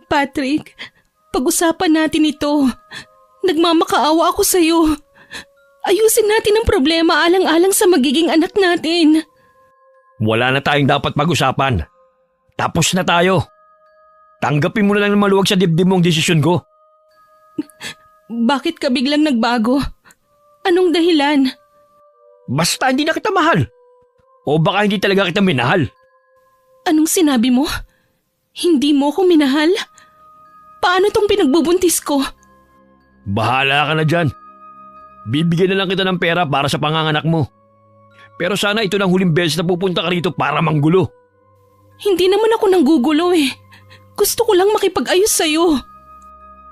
Patrick, pag-usapan natin ito. Nagmamakaawa ako sa'yo. Ayusin natin ang problema alang-alang sa magiging anak natin. Wala na tayong dapat pag-usapan. Tapos na tayo. Tanggapin mo na lang na maluwag sa dibdib mo ang desisyon ko. Bakit ka biglang nagbago? Anong dahilan? Basta hindi na kita mahal. O baka hindi talaga kita minahal. Anong sinabi mo? Hindi mo ko minahal? Paano tong pinagbubuntis ko? Bahala ka na dyan. Bibigyan na lang kita ng pera para sa panganganak mo. Pero sana ito ng huling beses na pupunta ka rito para manggulo. Hindi naman ako nanggugulo eh. Gusto ko lang makipag-ayos sa'yo.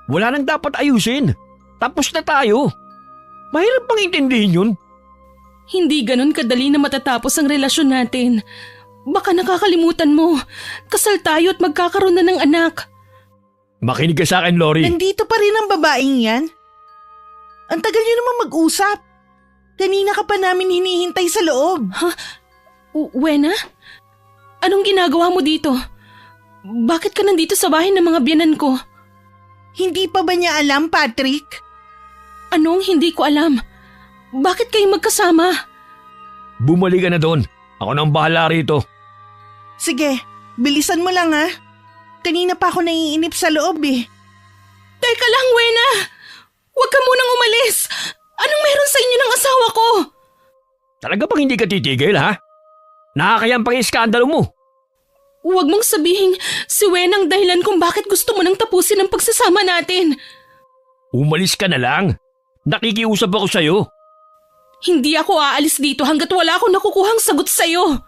Wala nang dapat ayusin. Tapos na tayo. Mahirap pang intindihin yun. Hindi ganon kadali na matatapos ang relasyon natin. Baka nakakalimutan mo. Kasal tayo at magkakaroon na ng anak. Makinig ka sa akin, Lori. Nandito pa rin ang babaeng yan? Ang tagal niyo naman mag-usap. Kanina ka pa namin hinihintay sa loob. Ha? Wena? Anong ginagawa mo dito? Bakit ka nandito sa bahay ng mga biyanan ko? Hindi pa ba niya alam, Patrick? Anong hindi ko alam? Bakit kayo magkasama? Bumalik ka na doon. Ako nang bahala rito. Sige, bilisan mo lang ha. Kanina pa ako naiinip sa loob eh. Teka lang, Wena! Huwag ka munang umalis! Anong meron sa inyo ng asawa ko? Talaga bang hindi ka titigil, ha? Nakakayang pang iskandalo mo. Huwag mong sabihin si Wena ang dahilan kung bakit gusto mo nang tapusin ang pagsasama natin. Umalis ka na lang. Nakikiusap ako sa'yo. Hindi ako aalis dito hanggat wala akong nakukuhang sagot sa'yo.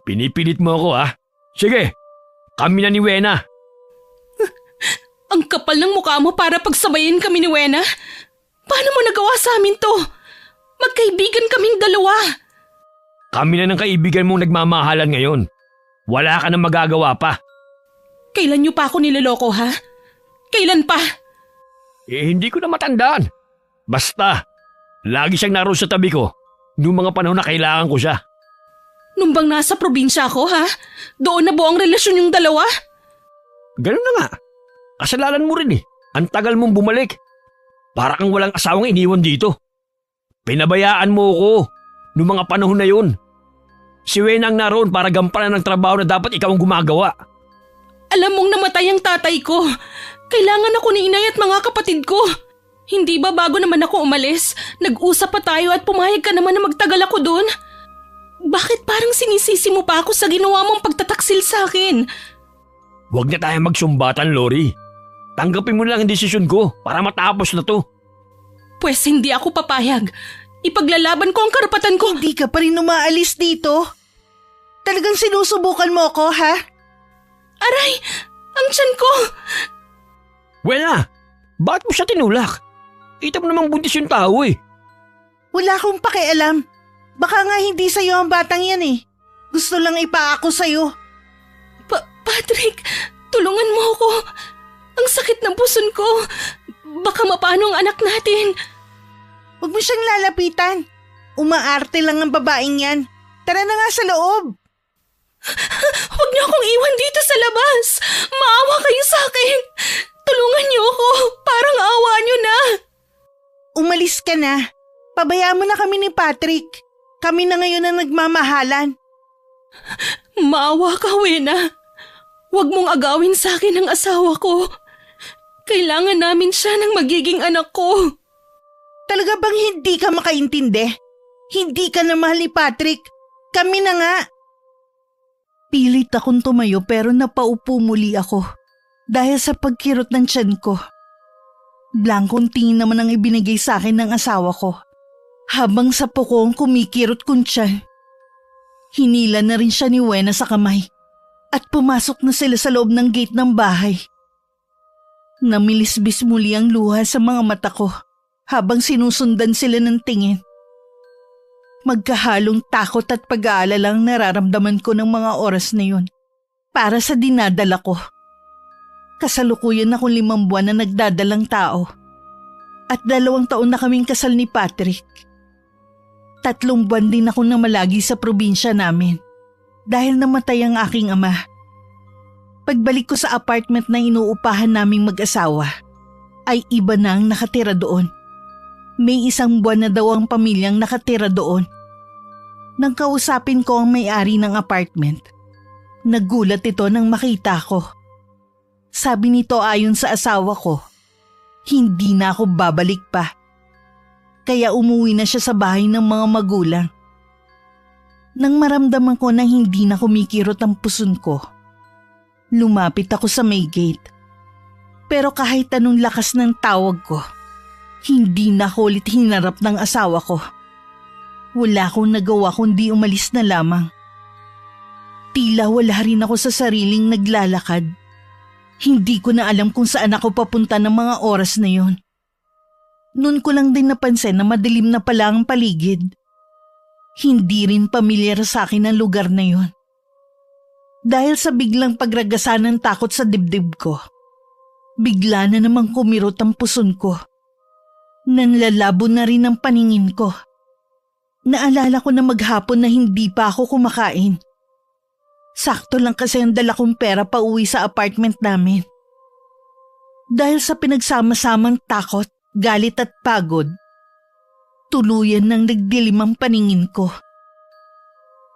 Pinipilit mo ako, ha? Sige, kami na ni Wena. Ang kapal ng mukha mo para pagsabayin kami ni Wena. Paano mo nagawa sa amin to? Magkaibigan kaming dalawa. Kami na ng kaibigan mong nagmamahalan ngayon. Wala ka nang magagawa pa. Kailan niyo pa ako niloloko, ha? Kailan pa? Hindi ko na matandaan. Basta, lagi siyang naroon sa tabi ko noong mga panahon na kailangan ko siya. Nung bang nasa probinsya ako, ha? Doon na buo ang relasyon yung dalawa? Ganun na nga. Kasalanan mo rin eh. Ang tagal mong bumalik. Para kang walang asawang iniwan dito. Pinabayaan mo ko noong mga panahon na yun. Si Wena ang naroon para gampanan ng trabaho na dapat ikaw ang gumagawa. Alam mong namatay ang tatay ko. Kailangan ako ni inay at mga kapatid ko. Hindi ba bago naman ako umalis, nag-usap pa tayo at pumayag ka naman na magtagal ako doon? Bakit parang sinisisi mo pa ako sa ginawa mong pagtataksil sa akin? Huwag na tayong magsumbatan, Lori. Tanggapin mo na lang ang desisyon ko para matapos na to. Pwes hindi ako papayag. Ipaglalaban ko ang karapatan ko. Hindi ka pa rin umaalis dito. Talagang sinusubukan mo ako, ha? Aray! Ang tiyan ko! Wena, bakit mo siya tinulak? Kita mo namang buntis yung tao eh. Wala akong pakialam. Baka nga hindi sa'yo ang batang yan eh. Gusto lang ipaako sa'yo. Patrick, tulungan mo ako. Ang sakit ng puson ko. Baka mapano ang anak natin. Huwag mo siyang lalapitan. Umaarte lang ang babaeng yan. Tara na nga sa loob. Huwag niyo akong iwan dito sa labas. Maawa kayo sa akin. Tulungan niyo ako. Parang awa niyo na. Umalis ka na. Pabayaan mo na kami ni Patrick. Kami na ngayon ang nagmamahalan. Maawa ka, Wena. Huwag mong agawin sa akin ang asawa ko. Kailangan namin siya ng magiging anak ko. Talaga bang hindi ka makaintindi? Hindi ka na mahal ni Patrick. Kami na nga. Pilit akong tumayo pero napaupo muli ako dahil sa pagkirot ng tiyan ko. Blankong tingin naman ang ibinigay sa akin ng asawa ko habang sa pukong kumikirot kong tiyan. Hinila na rin siya ni Wena sa kamay at pumasok na sila sa loob ng gate ng bahay. Namilisbis muli ang luha sa mga mata ko habang sinusundan sila ng tingin. Magkahalong takot at pag-aalala ang nararamdaman ko ng mga oras na yun para sa dinadala ko. Kasalukuyan akong 5 buwan na nagdadalang tao at 2 taon na kaming kasal ni Patrick. 3 buwan din ako namalagi sa probinsya namin dahil namatay ang aking ama. Pagbalik ko sa apartment na inuupahan naming mag-asawa, ay iba na ang nakatira doon. May 1 buwan na daw ang pamilyang nakatira doon. Nang kausapin ko ang may-ari ng apartment, nagulat ito nang makita ko. Sabi nito ayon sa asawa ko, hindi na ako babalik pa. Kaya umuwi na siya sa bahay ng mga magulang. Nang maramdaman ko na hindi na kumikirot ang puson ko, lumapit ako sa may gate. Pero kahit anong lakas ng tawag ko, hindi na ako ulit hinarap ng asawa ko. Wala akong nagawa kundi umalis na lamang. Tila wala rin ako sa sariling naglalakad. Hindi ko na alam kung saan ako papunta ng mga oras na yon. Noon ko lang din napansin na madilim na pala ang paligid. Hindi rin pamilyar sa akin ang lugar na yon. Dahil sa biglang pagragasan ng takot sa dibdib ko, bigla na namang kumirot ang puson ko. Nanlalabo na rin ang paningin ko. Naalala ko na maghapon na hindi pa ako kumakain. Sakto lang kasi ang dala kong pera pa uwi sa apartment namin. Dahil sa pinagsama-samang takot, galit at pagod, tuluyan nang nagdilim ang paningin ko.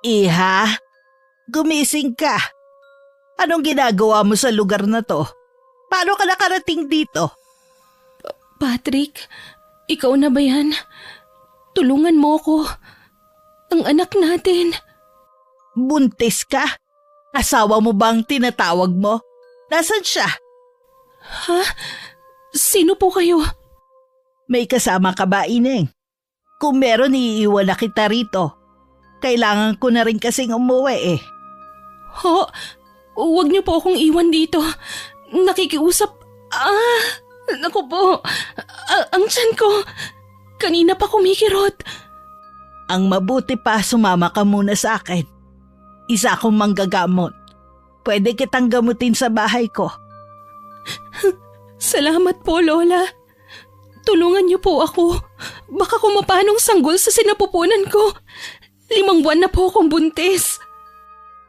Iha, gumising ka. Anong ginagawa mo sa lugar na to? Paano ka nakarating dito? Patrick, ikaw na ba yan? Tulungan mo ko. Ang anak natin. Buntis ka? Asawa mo ba ang tinatawag mo? Nasaan siya? Ha? Sino po kayo? May kasama ka ba, Ineng? Kung meron, iiwan na kita rito. Kailangan ko na rin kasing umuwi eh. Ho, huwag niyo po akong iwan dito. Nakikiusap. Naku po. Ang tiyan ko. Kanina pa kumikirot. Ang mabuti pa, sumama ka muna sa akin. Isa akong manggagamot. Pwede kitang gamutin sa bahay ko. Salamat po, Lola. Tulungan niyo po ako. Baka kung mapanong sanggol sa sinapupunan ko. 5 buwan na po akong buntis.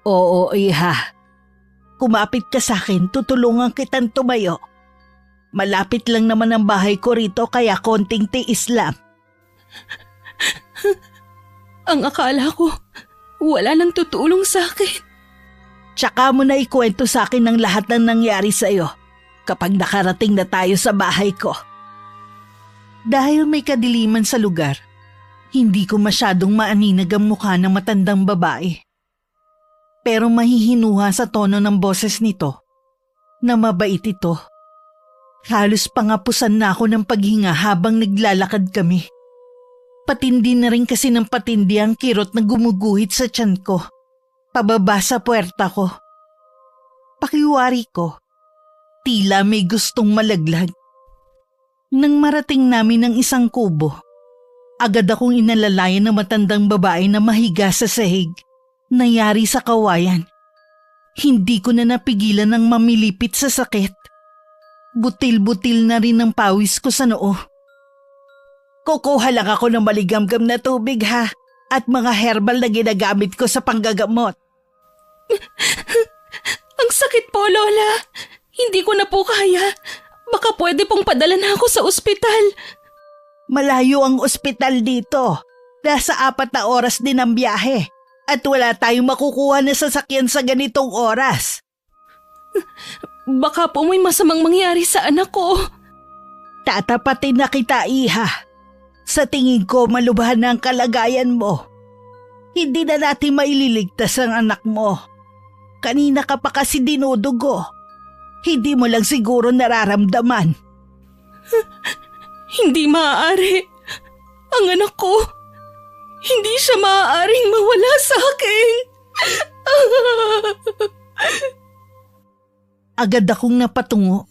Oo, Iha. Kumapit ka sa akin, tutulungan kitang tumayo. Malapit lang naman ang bahay ko rito kaya konting tiis lang. Ang akala ko, wala nang tutulong sa akin. Tsaka mo na ikwento sa akin ang lahat ng nangyari sa'yo kapag nakarating na tayo sa bahay ko. Dahil may kadiliman sa lugar, hindi ko masyadong maaninag ang mukha ng matandang babae. Pero mahihinuha sa tono ng boses nito na mabait ito. Halos pangapusan na ako ng paghinga habang naglalakad kami. Patindi na rin kasi ng patindi ang kirot na gumuguhit sa tiyan ko, pababa sa puwerta ko. Pakiwari ko, tila may gustong malaglag. Nang marating namin ng isang kubo, agad akong inalalayan ng matandang babae na mahiga sa sahig, nayari sa kawayan. Hindi ko na napigilan ng mamilipit sa sakit. Butil-butil na rin ang pawis ko sa noo. Kukuha lang ako ng maligamgam na tubig ha, at mga herbal na ginagamit ko sa panggagamot. Ang sakit po, Lola. Hindi ko na po kaya. Baka pwede pong padala na ako sa ospital. Malayo ang ospital dito. Nasa 4 na oras din ang biyahe. At wala tayong makukuha na sasakyan sa ganitong oras. Baka po may masamang mangyari sa anak ko. Tatapatin na kita, Iha. Sa tingin ko, malubhan na ang kalagayan mo. Hindi na natin maililigtas ang anak mo. Kanina ka pa kasi dinudugo. Hindi mo lang siguro nararamdaman. Hindi maaari. Ang anak ko, hindi siya maaaring mawala sa akin. Agad akong napatungo.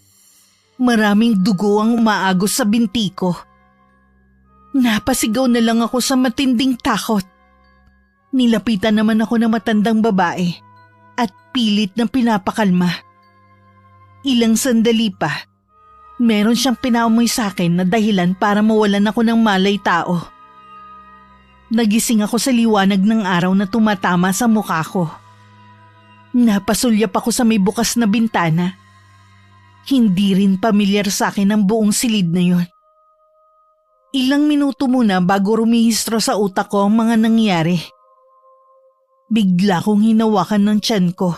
Maraming dugo ang umaagos sa binti ko. Napasigaw na lang ako sa matinding takot. Nilapitan naman ako ng matandang babae at pilit na pinapakalma. Ilang sandali pa, meron siyang pinaumoy sa akin na dahilan para mawalan ako ng malay tao. Nagising ako sa liwanag ng araw na tumatama sa mukha ko. Napasulyap ako sa may bukas na bintana. Hindi rin pamilyar sa akin ang buong silid na yon. Ilang minuto muna bago rumihistro sa utak ko ang mga nangyari. Bigla kong hinawakan ng tiyan ko.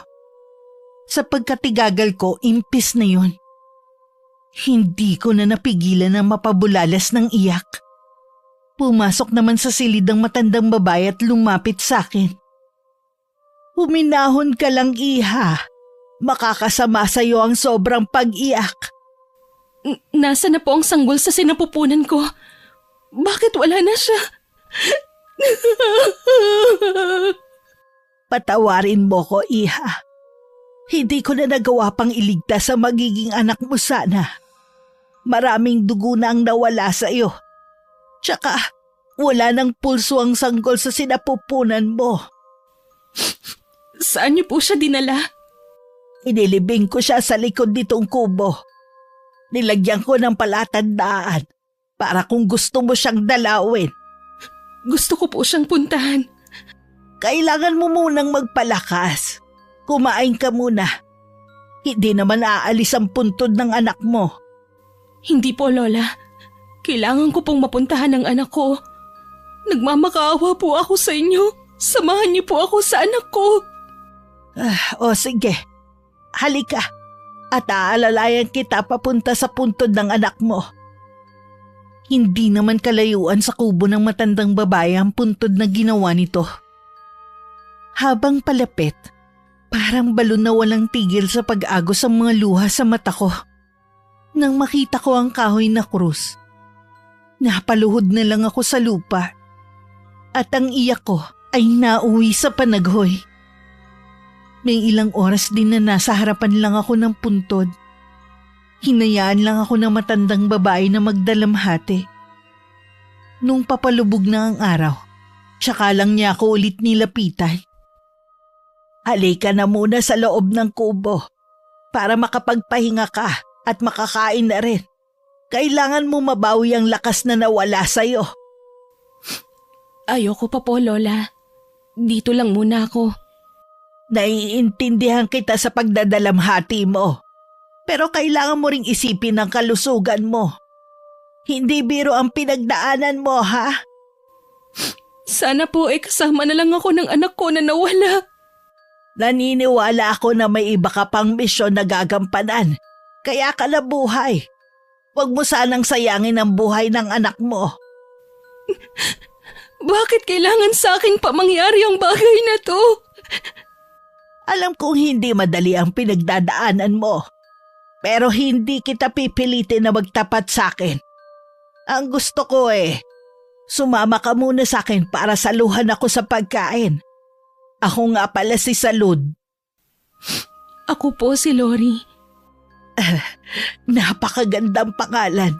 Sa pagkatigagal ko, impis na yon. Hindi ko na napigilan na mapabulalas ng iyak. Pumasok naman sa silid ang matandang babae at lumapit sa akin. Huminahon ka lang, iha. Makakasama sa iyo ang sobrang pag-iyak. Nasa na po ang sanggol sa sinapupunan ko? Bakit wala na siya? Patawarin mo ko, iha. Hindi ko na nagawa pang iligtas sa magiging anak mo sana. Maraming dugo na ang nawala sa iyo. Tsaka, wala nang pulso ang sanggol sa sinapupunan mo. Saan niyo po siya dinala? Inilibing ko siya sa likod nitong kubo. Nilagyan ko ng palatandaan para kung gusto mo siyang dalawin. Gusto ko po siyang puntahan. Kailangan mo munang magpalakas. Kumain ka muna. Hindi naman aalis ang puntod ng anak mo. Hindi po, Lola. Kailangan ko pong mapuntahan ng anak ko. Nagmamakaawa po ako sa inyo. Samahan niyo po ako sa anak ko. O sige, halika at aalalayan kita papunta sa puntod ng anak mo. Hindi naman kalayuan sa kubo ng matandang babae ang puntod na ginawa nito. Habang palapit, parang balon na walang tigil sa pag-agos ang mga luha sa mata ko. Nang makita ko ang kahoy na krus, napaluhod na lang ako sa lupa at ang iyak ko ay nauwi sa panaghoy. May ilang oras din na nasa harapan lang ako ng puntod. Hinayaan lang ako ng matandang babae na magdalamhati. Nung papalubog na ang araw, tsaka lang niya ako ulit nilapitan. Halika na muna sa loob ng kubo para makapagpahinga ka at makakain na rin. Kailangan mo mabawi ang lakas na nawala sa'yo. Ayoko pa po, Lola. Dito lang muna ako. Naiintindihan kita sa pagdadalamhati mo. Pero kailangan mo ring isipin ang kalusugan mo. Hindi biro ang pinagdaanan mo, ha? Sana po kasama na lang ako ng anak ko na nawala. Naniniwala ako na may iba ka pang misyon na gagampanan. Kaya ka nabuhay. Huwag mo sanang sayangin ang buhay ng anak mo. Bakit kailangan sa akin pa mangyari ang bagay na to? Alam kong hindi madali ang pinagdadaanan mo. Pero hindi kita pipilitin na magtapat sa akin. Ang gusto ko sumama ka muna sa akin para saluhan ako sa pagkain. Ako nga pala si Salud. Ako po si Lori. Napakagandang pangalan.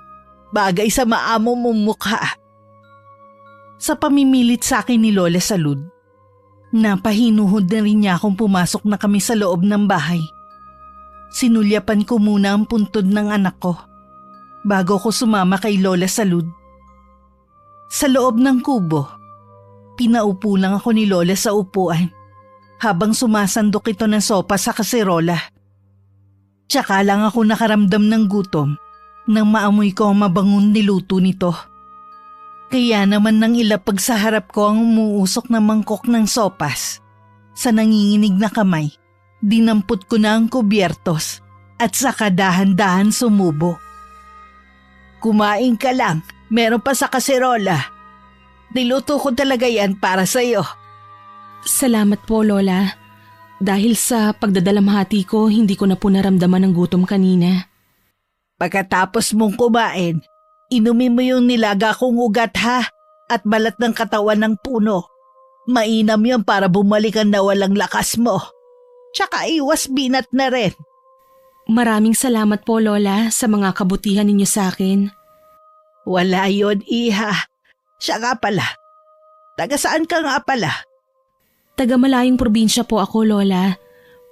Bagay sa maamo mong mukha. Sa pamimilit sa akin ni Lola Salud, napahinuhod na rin niya akong pumasok na kami sa loob ng bahay. Sinulyapan ko muna ang puntod ng anak ko bago ko sumama kay Lola Salud. Sa loob ng kubo, pinaupo lang ako ni Lola sa upuan habang sumasandok ito ng sopa sa kaserola. Tsaka lang ako nakaramdam ng gutom nang maamoy ko ang mabangong niluto nito. Kaya naman nang ilapag sa harap ko ang umuusok na mangkok ng sopas. Sa nanginginig na kamay, dinampot ko na ang kubyertos at saka dahan-dahan sumubo. Kumain ka lang, meron pa sa kaserola. Niluto ko talaga yan para sa'yo. Salamat po, Lola. Dahil sa pagdadalamhati ko, hindi ko na po naramdaman ng gutom kanina. Pagkatapos mong kumain, inumin mo yung nilaga kong ugat ha at balat ng katawan ng puno. Mainam yun para bumalik ang nawalang lakas mo. Tsaka iwas binat na rin. Maraming salamat po, Lola, sa mga kabutihan ninyo sa akin. Wala yun, iha. Siya nga pala. Taga saan ka nga pala? Taga malayong probinsya po ako, Lola.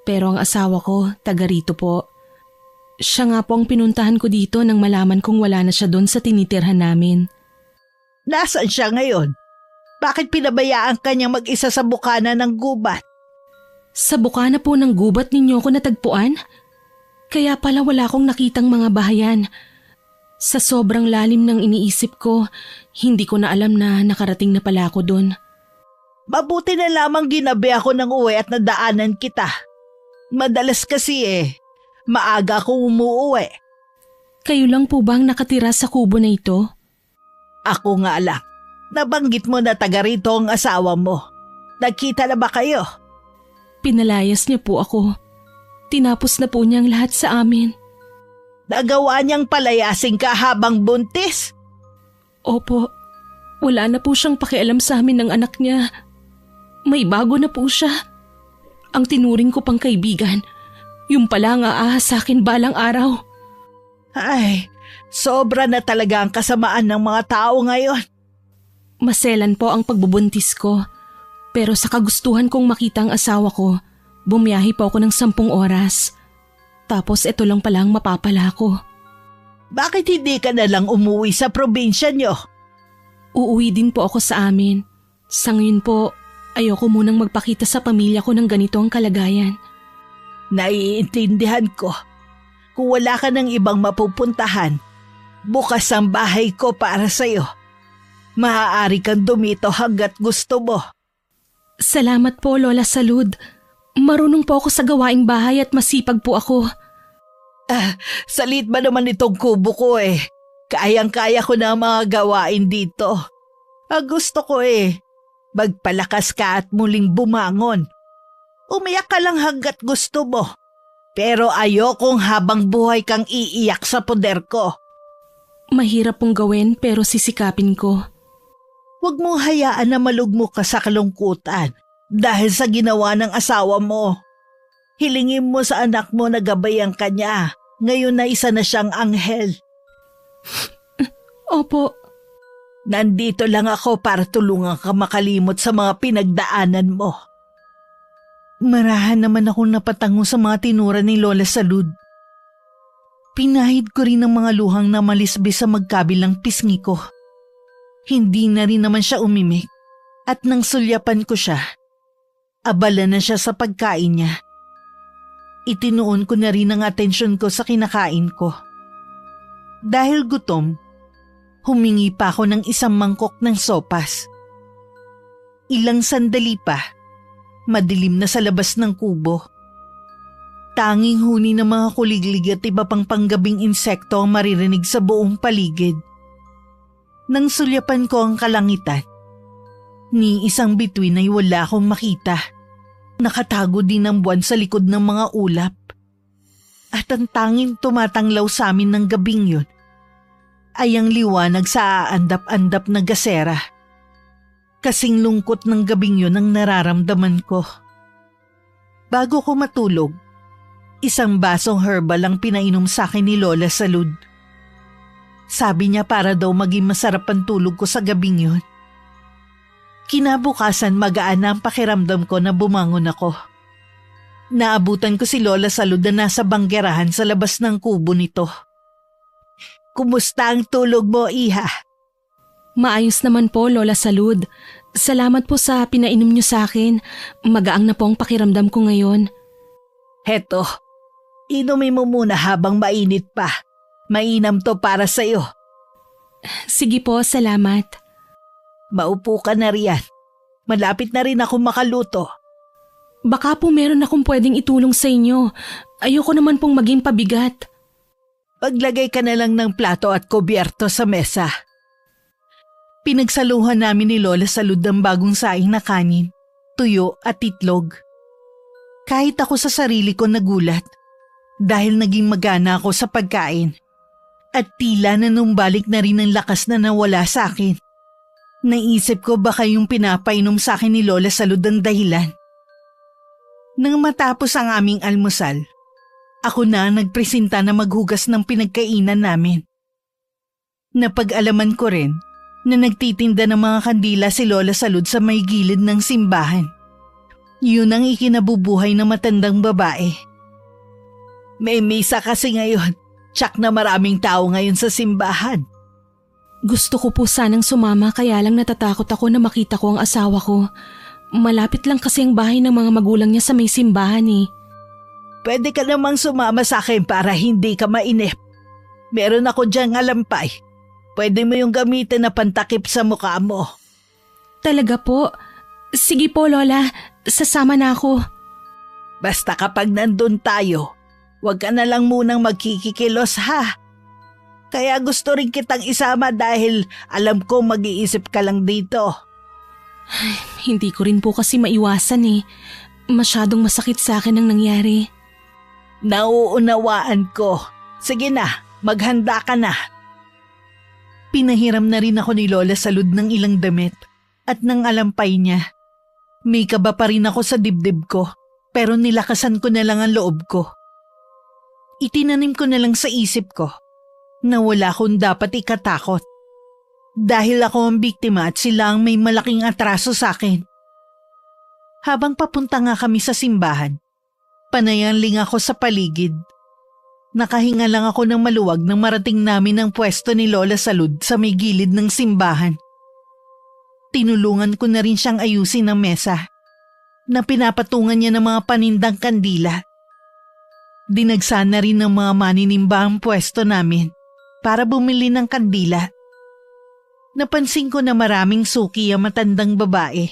Pero ang asawa ko, taga rito po. Siya nga po ang pinuntahan ko dito nang malaman kong wala na siya doon sa tinitirhan namin. Nasaan siya ngayon? Bakit pinabayaan ka niyang mag-isa sa bukana ng gubat? Sa bukana po ng gubat ninyo ko natagpuan? Kaya pala wala akong nakitang mga bahayan. Sa sobrang lalim ng iniisip ko, hindi ko na alam na nakarating na pala ako doon. Mabuti na lamang ginabi ako ng uwi at nadaanan kita. Madalas kasi maaga akong umuuwi. Kayo lang po bang nakatira sa kubo na ito? Ako nga lang. Nabanggit mo na taga rito ang asawa mo. Nagkita na ba kayo? Pinalayas niya po ako. Tinapos na po niya ang lahat sa amin. Nagawa niyang palayasin ka habang buntis? Opo, wala na po siyang pakialam sa amin ng anak niya. May bago na po siya. Ang tinuring ko pang kaibigan, yung pala ang aahas sa akin balang araw. Ay, sobra na talaga ang kasamaan ng mga tao ngayon. Maselan po ang pagbubuntis ko. Pero sa kagustuhan kong makita ang asawa ko, bumiyahe po ako ng 10 oras. Tapos ito lang palang mapapala ko. Bakit hindi ka na lang umuwi sa probinsya niyo? Uuwi din po ako sa amin. Sa ngayon po, ayoko munang magpakita sa pamilya ko ng ganito ang kalagayan. Naiintindihan ko. Kung wala ka ng ibang mapupuntahan, bukas ang bahay ko para sa'yo. Maaari kang dumito hanggat gusto mo. Salamat po, Lola Salud. Marunong po ako sa gawaing bahay at masipag po ako. Salit ba naman itong kubo ko Kayang-kaya ko na ang mga gawain dito. Ang gusto ko magpalakas ka at muling bumangon. Umiyak ka lang hanggat gusto mo. Pero ayokong habang buhay kang iiyak sa poder ko. Mahirap pong gawin pero sisikapin ko. Huwag mong hayaan na malugmok ka sa kalungkutan dahil sa ginawa ng asawa mo. Hilingin mo sa anak mo na gabayan ka niya. Ngayon na isa na siyang anghel. Opo. Nandito lang ako para tulungan ka makalimot sa mga pinagdaanan mo. Marahan naman akong napatango sa mga tinura ni Lola Salud. Pinahid ko rin ang mga luhang na malisbis sa magkabilang pisngi ko. Hindi na rin naman siya umimik at nang sulyapan ko siya, abala na siya sa pagkain niya. Itinuon ko na rin ang atensyon ko sa kinakain ko. Dahil gutom, humingi pa ako ng isang mangkok ng sopas. Ilang sandali pa, madilim na sa labas ng kubo. Tanging huni ng mga kuliglig at iba pang panggabing insekto ang maririnig sa buong paligid. Nang sulyapan ko ang kalangitan, ni isang bituin ay wala akong makita. Nakatago din ang buwan sa likod ng mga ulap. At ang tanging tumatanglaw sa amin ng gabing yun ay ang liwanag sa aandap-andap na gasera. Kasing lungkot ng gabing yun ang nararamdaman ko. Bago ko matulog, isang basong herbal ang pinainom sa akin ni Lola Salud. Sabi niya para daw maging masarap ang tulog ko sa gabing yun. Kinabukasan magaan na ang pakiramdam ko na bumangon ako. Naabutan ko si Lola Salud na nasa banggerahan sa labas ng kubo nito. Kumusta ang tulog mo, Iha? Maayos naman po, Lola Salud. Salamat po sa pinainom niyo sa akin. Magaang na po ang pakiramdam ko ngayon. Heto, inumin mo muna habang mainit pa. Mainam to para sa'yo. Sige po, salamat. Maupo ka na riyan. Malapit na rin ako makaluto. Baka po meron akong pwedeng itulong sa inyo. Ayoko naman pong maging pabigat. Paglagay ka na lang ng plato at kubyerto sa mesa. Pinagsaluhan namin ni Lola Salud ang bagong saing na kanin, tuyo at itlog. Kahit ako sa sarili ko nagulat dahil naging magana ako sa pagkain. At tila nanumbalik na rin ang lakas na nawala sa akin. Naisip ko baka yung pinapainom sa akin ni Lola Salud ang dahilan. Nang matapos ang aming almusal, ako na nagpresenta na maghugas ng pinagkainan namin. Napag-alaman ko rin na nagtitinda ng mga kandila si Lola Salud sa may gilid ng simbahan. Yun ang ikinabubuhay ng matandang babae. May misa kasi ngayon. Tsak na maraming tao ngayon sa simbahan. Gusto ko po sanang sumama kaya lang natatakot ako na makita ko ang asawa ko. Malapit lang kasi ang bahay ng mga magulang niya sa may simbahan eh. Pwede ka namang sumama sa akin para hindi ka mainip. Meron ako diyang alampay. Pwede mo yung gamitin na pantakip sa mukha mo. Talaga po? Sige po, Lola. Sasama na ako. Basta kapag nandun tayo, huwag ka na lang munang magkikikilos ha. Kaya gusto rin kitang isama dahil alam ko mag-iisip ka lang dito. Hindi ko rin po kasi maiwasan eh. Masyadong masakit sa akin ang nangyari. Nauunawaan ko. Sige na, maghanda ka na. Pinahiram na rin ako ni Lola Salud ng ilang damit at ng alampay niya. May kaba pa rin ako sa dibdib ko, pero nilakasan ko na lang ang loob ko. Itinanim ko na lang sa isip ko na wala akong dapat ikatakot. Dahil ako ang biktima at sila ang may malaking atraso sa akin. Habang papunta nga kami sa simbahan, panayanling ako sa paligid. Nakahinga lang ako ng maluwag nang marating namin ang pwesto ni Lola Salud sa may gilid ng simbahan. Tinulungan ko na rin siyang ayusin ang mesa na pinapatungan niya ng mga panindang kandila. Dinagsa na rin ng mga maninimba ang pwesto namin para bumili ng kandila. Napansin ko na maraming suki ang matandang babae.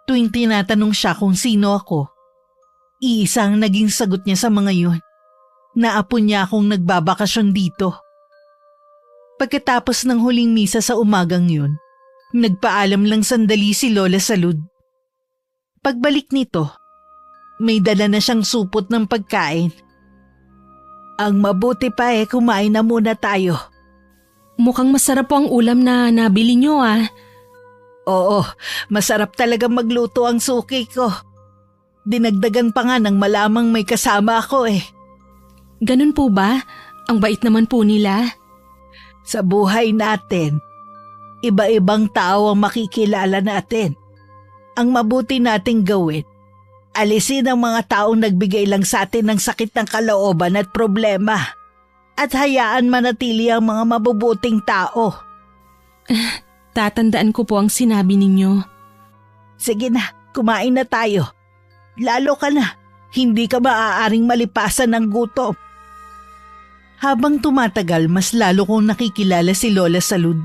Tuwing tinatanong siya kung sino ako, iisa ang naging sagot niya sa mga yun. Naapo niya akong nagbabakasyon dito. Pagkatapos ng huling misa sa umagang yun, nagpaalam lang sandali si Lola Salud. Pagbalik nito, may dala na siyang supot ng pagkain. Ang mabuti pa kumain na muna tayo. Mukhang masarap po ang ulam na nabili niyo ah. Oo, masarap talaga magluto ang suki ko. Dinagdagan pa nga nang malamang may kasama ako Ganun po ba? Ang bait naman po nila. Sa buhay natin, iba-ibang tao ang makikilala natin. Ang mabuti nating gawin, alisin ang mga taong nagbigay lang sa atin ng sakit ng kalooban at problema. At hayaan manatili ang mga mabubuting tao. Tatandaan ko po ang sinabi ninyo. Sige na, kumain na tayo. Lalo ka na, hindi ka maaaring malipasan ng gutom. Habang tumatagal, mas lalo kong nakikilala si Lola Salud.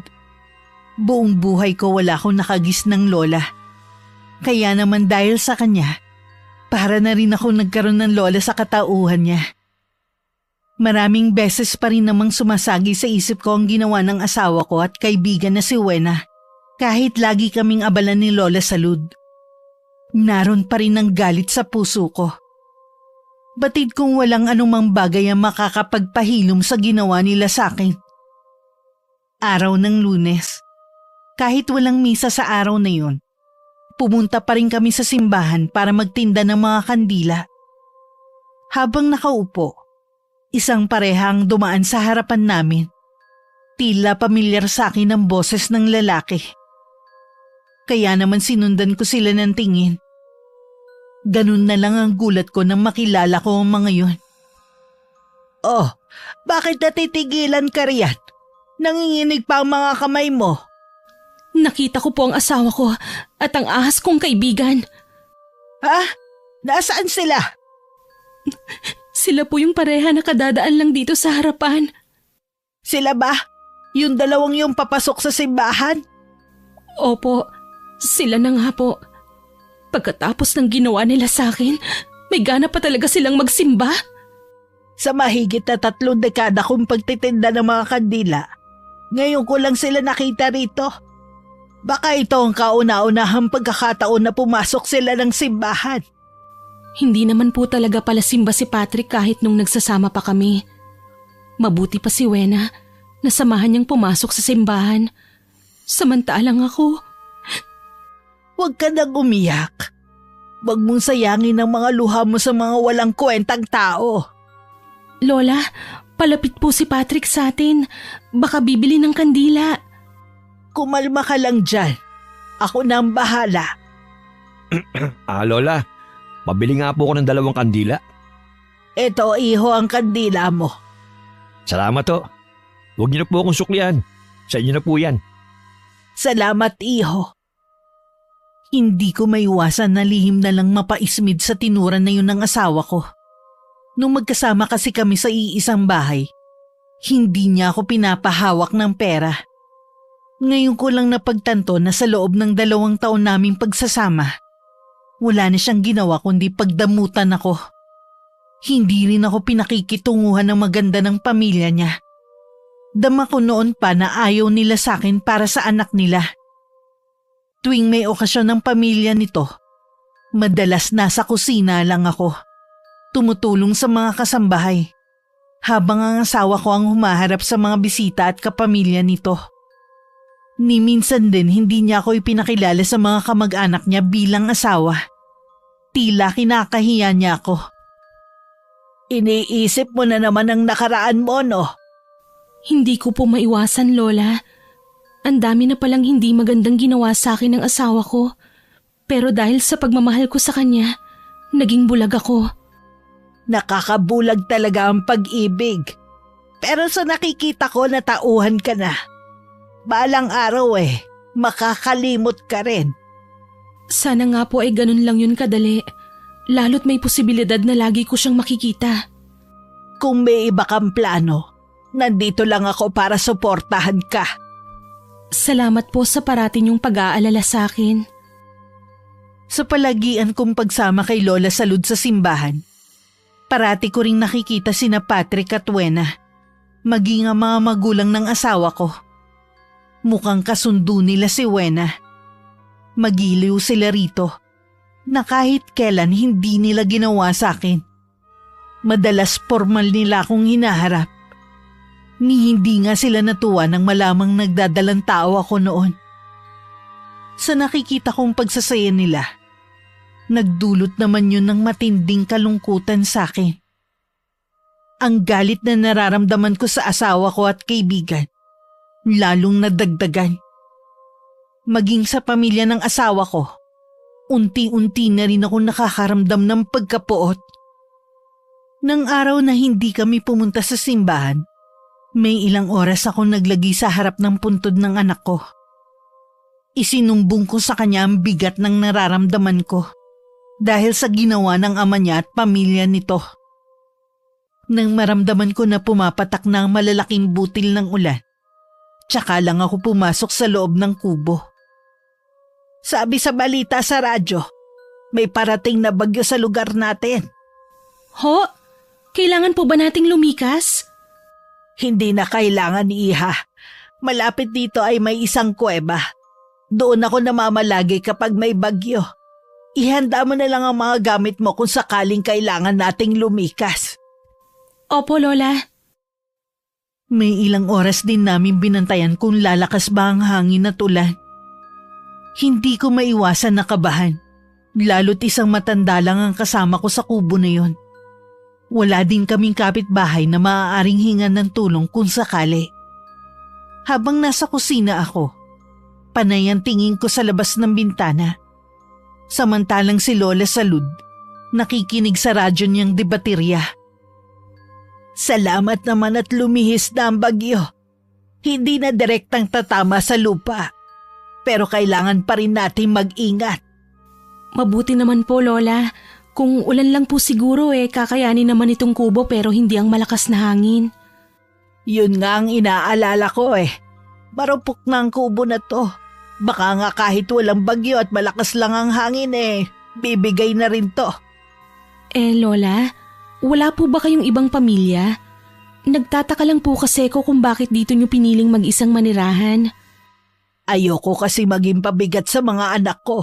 Buong buhay ko wala akong nakagis ng lola. Kaya naman dahil sa kanya, para na rin ako nagkaroon ng lola sa katauhan niya. Maraming beses pa rin namang sumasagi sa isip ko ang ginawa ng asawa ko at kaibigan na si Wena. Kahit lagi kaming abalan ni Lola Salud. Naroon pa rin ang galit sa puso ko. Batid kong walang anumang bagay ang makakapagpahilom sa ginawa nila sa akin. Araw ng Lunes. Kahit walang misa sa araw na yun, pumunta pa rin kami sa simbahan para magtinda ng mga kandila. Habang nakaupo, isang parehang dumaan sa harapan namin. Tila pamilyar sa akin ang boses ng lalaki. Kaya naman sinundan ko sila ng tingin. Ganun na lang ang gulat ko nang makilala ko ang mga yun. Oh, bakit natitigilan ka riyan? Nanginginig pa ang mga kamay mo. Nakita ko po ang asawa ko at ang ahas kong kaibigan. Ha? Nasaan sila? Sila po yung pareha na kadadaan lang dito sa harapan. Sila ba? Yung dalawang yung papasok sa simbahan? Opo, sila na nga po. Pagkatapos ng ginawa nila sa akin, may gana pa talaga silang magsimba. Sa mahigit na 3 dekada kong pagtitinda ng mga kandila, ngayon ko lang sila nakita rito. Baka ito ang kauna-unahang pagkakataon na pumasok sila ng simbahan. Hindi naman po talaga pala simba si Patrick kahit nung nagsasama pa kami. Mabuti pa si Wena, nasamahan niyang pumasok sa simbahan. Samantalang ako. Huwag ka nang umiyak. Huwag mong sayangin ang mga luha mo sa mga walang kwentang tao. Lola, palapit po si Patrick sa atin. Baka bibili ng kandila. Kumalma ka lang dyan. Ako na ang bahala. Lola, pabili nga po ako ng 2 kandila. Ito, iho, ang kandila mo. Salamat ho. Huwag niyo na po akong suklian. Sa inyo na po yan. Salamat, iho. Hindi ko maiwasan na lihim na lang mapaismid sa tinuran na yun ng asawa ko. Nung magkasama kasi kami sa iisang bahay, hindi niya ako pinapahawak ng pera. Ngayon ko lang napagtanto na sa loob ng 2 taon naming pagsasama, wala na siyang ginawa kundi pagdamutan ako. Hindi rin ako pinakikitunguhan ng maganda ng pamilya niya. Dama ko noon pa na ayaw nila sa akin para sa anak nila. Tuwing may okasyon ng pamilya nito, madalas nasa kusina lang ako, tumutulong sa mga kasambahay, habang ang asawa ko ang humaharap sa mga bisita at kapamilya nito. Ni minsan din hindi niya ako ipinakilala sa mga kamag-anak niya bilang asawa. Tila kinakahiya niya ako. Iniisip mo na naman ang nakaraan mo, no? Hindi ko po maiwasan, Lola. Ang dami na palang hindi magandang ginawa sa akin ng asawa ko. Pero dahil sa pagmamahal ko sa kanya, naging bulag ako. Nakakabulag talaga ang pag-ibig. Pero sa nakikita ko na tauhan ka na. Balang araw makakalimot ka rin. Sana nga po ay ganun lang yun kadali. Lalo't may posibilidad na lagi ko siyang makikita. Kung may iba kang plano, nandito lang ako para suportahan ka. Salamat po sa parati niyong pag-aalala sa akin. Sa palagian kong pagsama kay Lola Salud sa simbahan, parati ko ring nakikita sina Patrick at Wena, maging ang mga magulang ng asawa ko. Mukhang kasundo nila si Wena. Magiliw sila rito na kahit kailan hindi nila ginawa sa akin. Madalas formal nila akong hinaharap. Ni hindi nga sila natuwa nang malamang nagdadalang tao ako noon. Sa nakikita kong pagsasaya nila, nagdulot naman yun ng matinding kalungkutan sa akin. Ang galit na nararamdaman ko sa asawa ko at kaibigan, lalong nadagdagan. Maging sa pamilya ng asawa ko, unti-unti na rin ako nakakaramdam ng pagkapuot. Nang araw na hindi kami pumunta sa simbahan, may ilang oras akong naglagi sa harap ng puntod ng anak ko. Isinumbong ko sa kanya ang bigat ng nararamdaman ko dahil sa ginawa ng ama niya at pamilya nito. Nang maramdaman ko na pumapatak na ang malalaking butil ng ulan, tsaka lang ako pumasok sa loob ng kubo. Sabi sa balita sa radyo, may parating na bagyo sa lugar natin. Ho? Kailangan po ba nating lumikas? Hindi na kailangan, Iha. Malapit dito ay may isang kuweba. Doon ako namamalagi kapag may bagyo. Ihanda mo na lang ang mga gamit mo kung sakaling kailangan nating lumikas. Opo, Lola. May ilang oras din namin binantayan kung lalakas ba ang hangin at ulan. Hindi ko maiwasan na kabahan, lalo't isang matanda lang ang kasama ko sa kubo na yon. Wala din kaming kapitbahay na maaaring hingan ng tulong kung sakali. Habang nasa kusina ako, panay ang tingin ko sa labas ng bintana. Samantalang si Lola Salud, nakikinig sa radyo niyang debaterya. Salamat naman at lumihis na ang bagyo. Hindi na direktang tatama sa lupa. Pero kailangan pa rin natin mag-ingat. Mabuti naman po, Lola. Kung ulan lang po siguro kakayanin naman itong kubo pero hindi ang malakas na hangin. Yun nga ang inaalala ko Marupok na ang kubo na to. Baka nga kahit walang bagyo at malakas lang ang hangin bibigay na rin to. Lola, wala po ba kayong ibang pamilya? Nagtataka lang po kasi ko kung bakit dito nyo piniling mag-isang manirahan. Ayoko kasi maging pabigat sa mga anak ko.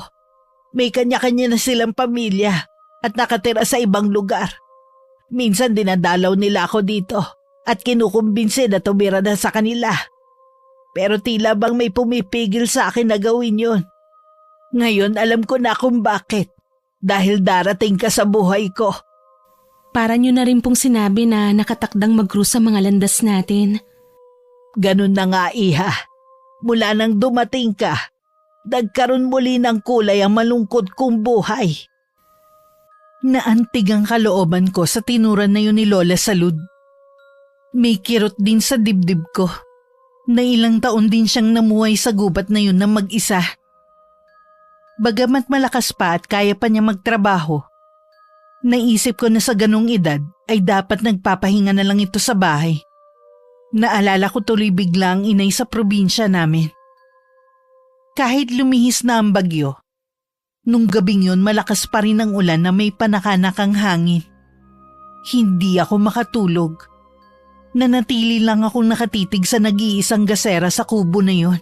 May kanya-kanya na silang pamilya at nakatira sa ibang lugar. Minsan dinadalaw nila ako dito at kinukumbinsi na tumira na sa kanila. Pero tila bang may pumipigil sa akin na gawin yun. Ngayon alam ko na kung bakit. Dahil darating ka sa buhay ko. Para nyo na rin pong sinabi na nakatakdang mag-cruise sa mga landas natin. Ganun na nga, Iha. Mula nang dumating ka, nagkaroon muli ng kulay ang malungkot kong buhay. Naantig ang kalooban ko sa tinuran na yun ni Lola Salud. May kirot din sa dibdib ko na ilang taon din siyang namuhay sa gubat na yun na mag-isa. Bagamat malakas pa at kaya pa niya magtrabaho, naisip ko na sa ganung edad ay dapat nagpapahinga na lang ito sa bahay. Naalala ko tuloy bigla ang inay sa probinsya namin. Kahit lumihis na ang bagyo, nung gabing yun malakas pa rin ang ulan na may panakanakang hangin. Hindi ako makatulog. Nanatili lang akong nakatitig sa nag-iisang gasera sa kubo na yon.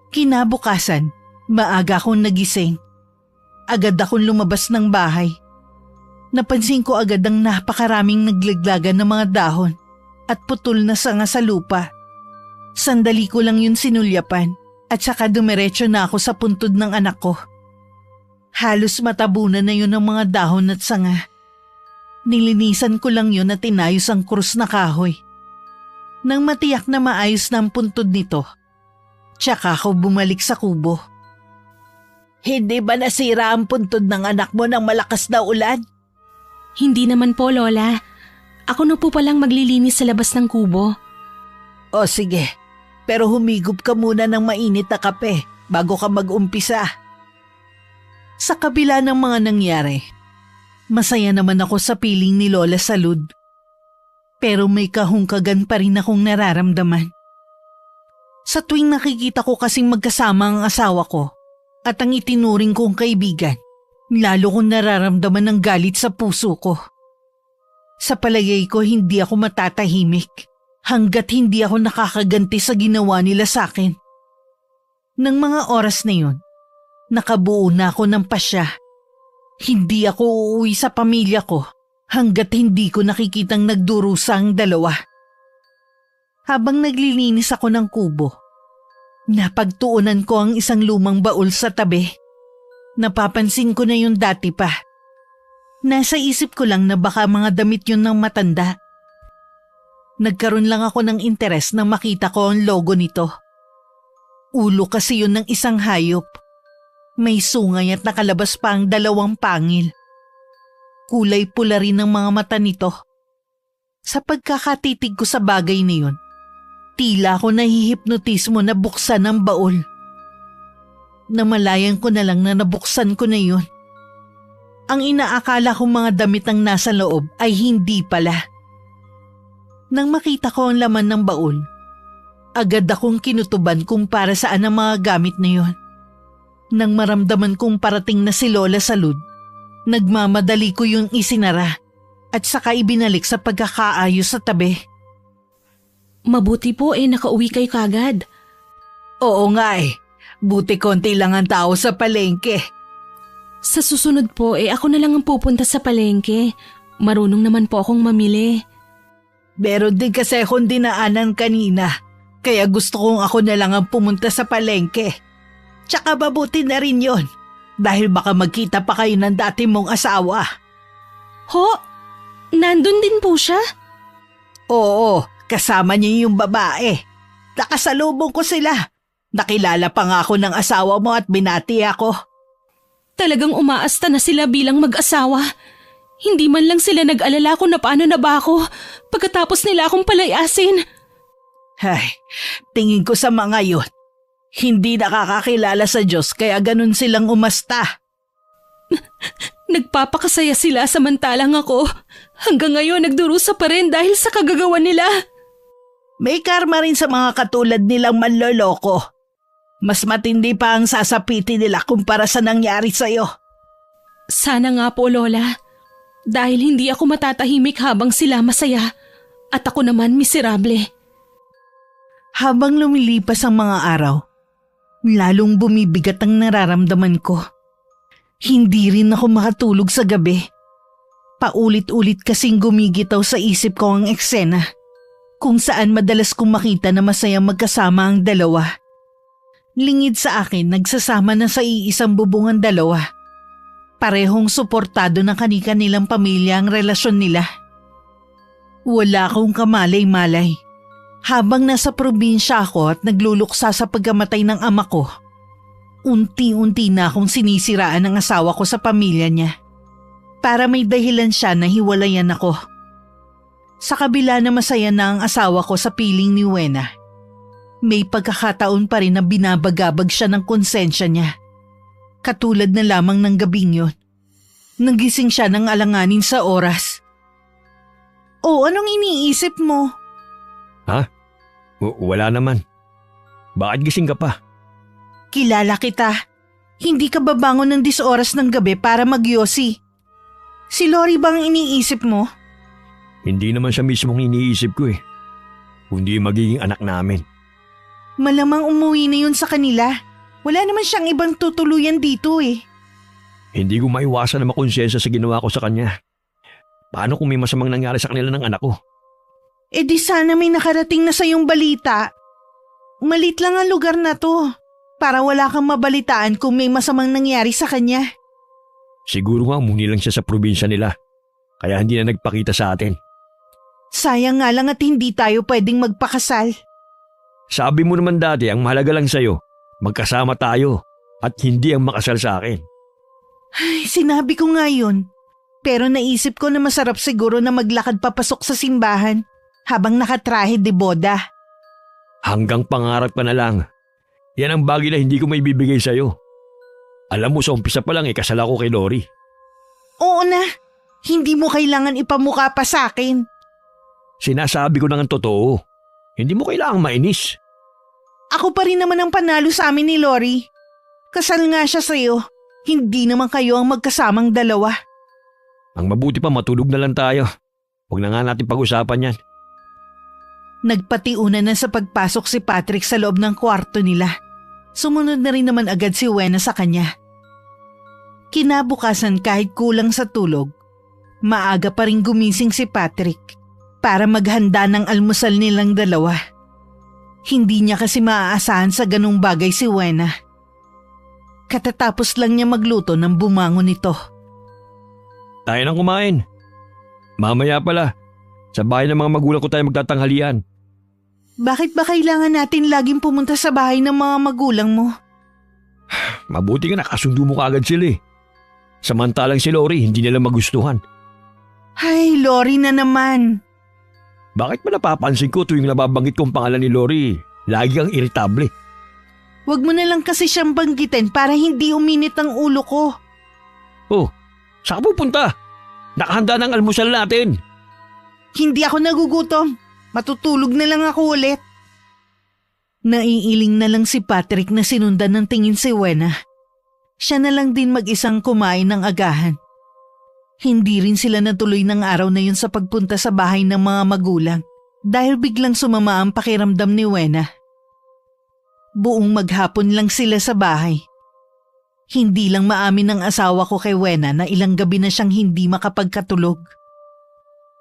Kinabukasan, maaga akong nagising. Agad akong lumabas ng bahay. Napansin ko agad ang napakaraming naglaglagan ng mga dahon at putol na sanga sa lupa. Sandali ko lang yun sinulyapan at saka dumiretso na ako sa puntod ng anak ko. Halos matabunan na yun ang mga dahon at sanga. Nilinisan ko lang yun at inayos ang krus na kahoy. Nang matiyak na maayos na ang puntod nito, tsaka ako bumalik sa kubo. Hindi ba nasira ang puntod ng anak mo ng malakas na ulan? Hindi naman po, Lola. Ako na po palang maglilinis sa labas ng kubo. O sige, pero humigop ka muna ng mainit na kape bago ka mag-umpisa. Sa kabila ng mga nangyari, masaya naman ako sa piling ni Lola Salud. Pero may kahungkagan pa rin akong nararamdaman. Sa tuwing nakikita ko kasing magkasama ang asawa ko at ang itinuring kong kaibigan, lalo kong nararamdaman ng galit sa puso ko. Sa palagay ko hindi ako matatahimik hanggat hindi ako nakakaganti sa ginawa nila sa akin. Nang mga oras na yun, nakabuo na ako ng pasya. Hindi ako uuwi sa pamilya ko hanggat hindi ko nakikitang nagdurusa ang dalawa. Habang naglilinis ako ng kubo, napagtuunan ko ang isang lumang baul sa tabi. Napapansin ko na yun dati pa. Nasa isip ko lang na baka mga damit yun ng matanda. Nagkaroon lang ako ng interes nang makita ko ang logo nito. Ulo kasi yun ng isang hayop. May sungay at nakalabas pa ang 2 pangil. Kulay pula rin ang mga mata nito. Sa pagkakatitig ko sa bagay na yun, tila ako nahihipnotismo na buksan ang baul. Namalayan ko na lang na nabuksan ko na yun. Ang inaakala kong mga damit ang nasa loob ay hindi pala. Nang makita ko ang laman ng baul, agad akong kinutuban kung para saan ang mga gamit na yun. Nang maramdaman kong parating na si Lola Salud, nagmamadali ko yung isinara at saka ibinalik sa pagkakaayos sa tabi. Mabuti po nakauwi kayo kagad. Oo nga buti konti lang ang tao sa palengke. Sa susunod po ako na lang ang pupunta sa palengke. Marunong naman po akong mamili. Meron din kasi akong dinaanan kanina, kaya gusto kong ako na lang ang pumunta sa palengke. Tsaka mabuti na rin yon, dahil baka magkita pa kayo ng dati mong asawa. Ho? Nandun din po siya? Oo, kasama niya yung babae. Nakasalubong ko sila. Nakilala pa nga ako ng asawa mo at binati ako. Talagang umaasta na sila bilang mag-asawa. Hindi man lang sila nag-alala kung na paano na ba ako pagkatapos nila akong palayasin. Ay, tingin ko sa mga yun, hindi nakakakilala sa Diyos kaya ganun silang umasta. Nagpapakasaya sila samantalang ako. Hanggang ngayon nagdurusa pa rin dahil sa kagagawa nila. May karma rin sa mga katulad nilang manloloko. Mas matindi pa ang sasapiti nila kumpara sa nangyari sa'yo. Sana nga po, Lola. Dahil hindi ako matatahimik habang sila masaya at ako naman miserable. Habang lumilipas ang mga araw, lalong bumibigat ang nararamdaman ko. Hindi rin ako makatulog sa gabi. Paulit-ulit kasing gumigitaw sa isip ko ang eksena kung saan madalas kong makita na masayang magkasama ang dalawa. Lingid sa akin, nagsasama na sa iisang bubong ang dalawa. Parehong suportado ng kani-kanilang pamilya ang relasyon nila. Wala akong kamalay-malay. Habang nasa probinsya ako at nagluluksa sa pagkamatay ng ama ko, unti-unti na akong sinisiraan ng asawa ko sa pamilya niya. Para may dahilan siya na hiwalayan ako. Sa kabila na masaya na ang asawa ko sa piling ni Wena, may pagkakataon pa rin na binabagabag siya ng konsensya niya. Katulad na lamang ng gabing yon. Nagising siya ng alanganin sa oras. O, anong iniisip mo? Wala naman. Bakit gising ka pa? Kilala kita. Hindi ka babangon ng 10 oras ng gabi para magyosi. Si Lori bang iniisip mo? Hindi naman siya mismong iniisip ko eh. Kundi magiging anak namin. Malamang umuwi na yun sa kanila. Wala naman siyang ibang tutuluyan dito eh. Hindi ko maiwasan na makonsensya sa ginawa ko sa kanya. Paano kung may masamang nangyari sa kanila ng anak ko? E di sana may nakarating na sa iyong balita. Malit lang ang lugar na to. Para wala kang mabalitaan kung may masamang nangyari sa kanya. Siguro nga umuni lang siya sa probinsya nila. Kaya hindi na nagpakita sa atin. Sayang nga lang at hindi tayo pwedeng magpakasal. Sabi mo naman dati ang mahalaga lang sa'yo. Magkasama tayo at hindi ang makasal sa akin. Ay, sinabi ko nga yun. Pero naisip ko na masarap siguro na maglakad papasok sa simbahan habang nakatrahe de boda. Hanggang pangarap ka na lang. Yan ang bagay na hindi ko maibibigay sa'yo. Alam mo sa umpisa pa lang kasal ako kay Lori. Oo na, hindi mo kailangan ipamukha pa sa akin. Sinasabi ko na ang totoo. Hindi mo kailangang mainis. Ako pa rin naman ang panalo sa amin ni Lori. Kasal nga siya sa'yo. Hindi naman kayo ang magkasamang dalawa. Ang mabuti pa matulog na lang tayo. Huwag na nga natin pag-usapan yan. Nagpatiuna na sa pagpasok si Patrick sa loob ng kwarto nila. Sumunod na rin naman agad si Wena sa kanya. Kinabukasan kahit kulang sa tulog, maaga pa rin gumising si Patrick para maghanda ng almusal nilang dalawa. Hindi niya kasi maaasahan sa ganung bagay si Wena. Katatapos lang niya magluto nang bumangon ito. Tayo nang kumain. Mamaya pala, sa bahay ng mga magulang ko tayo magtatanghalian. Bakit ba kailangan natin laging pumunta sa bahay ng mga magulang mo? Mabuti nga nakasundo mo kaagad sila eh. Samantalang si Lori hindi nila magustuhan. Ay, Lori na naman. Bakit ba napapansin ko tuwing nababanggit kong pangalan ni Lori, lagi kang iritable? Huwag mo na lang kasi siyang banggitin para hindi uminit ang ulo ko. Oh, saan ka pupunta? Nakahanda ng almusal natin. Hindi ako nagugutom. Matutulog na lang ako ulit. Naiiling na lang si Patrick na sinundan ng tingin si Wena. Siya na lang din mag-isang kumain ng agahan. Hindi rin sila natuloy ng araw na yun sa pagpunta sa bahay ng mga magulang dahil biglang sumama ang pakiramdam ni Wena. Buong maghapon lang sila sa bahay. Hindi lang maamin ng asawa ko kay Wena na ilang gabi na siyang hindi makapagkatulog.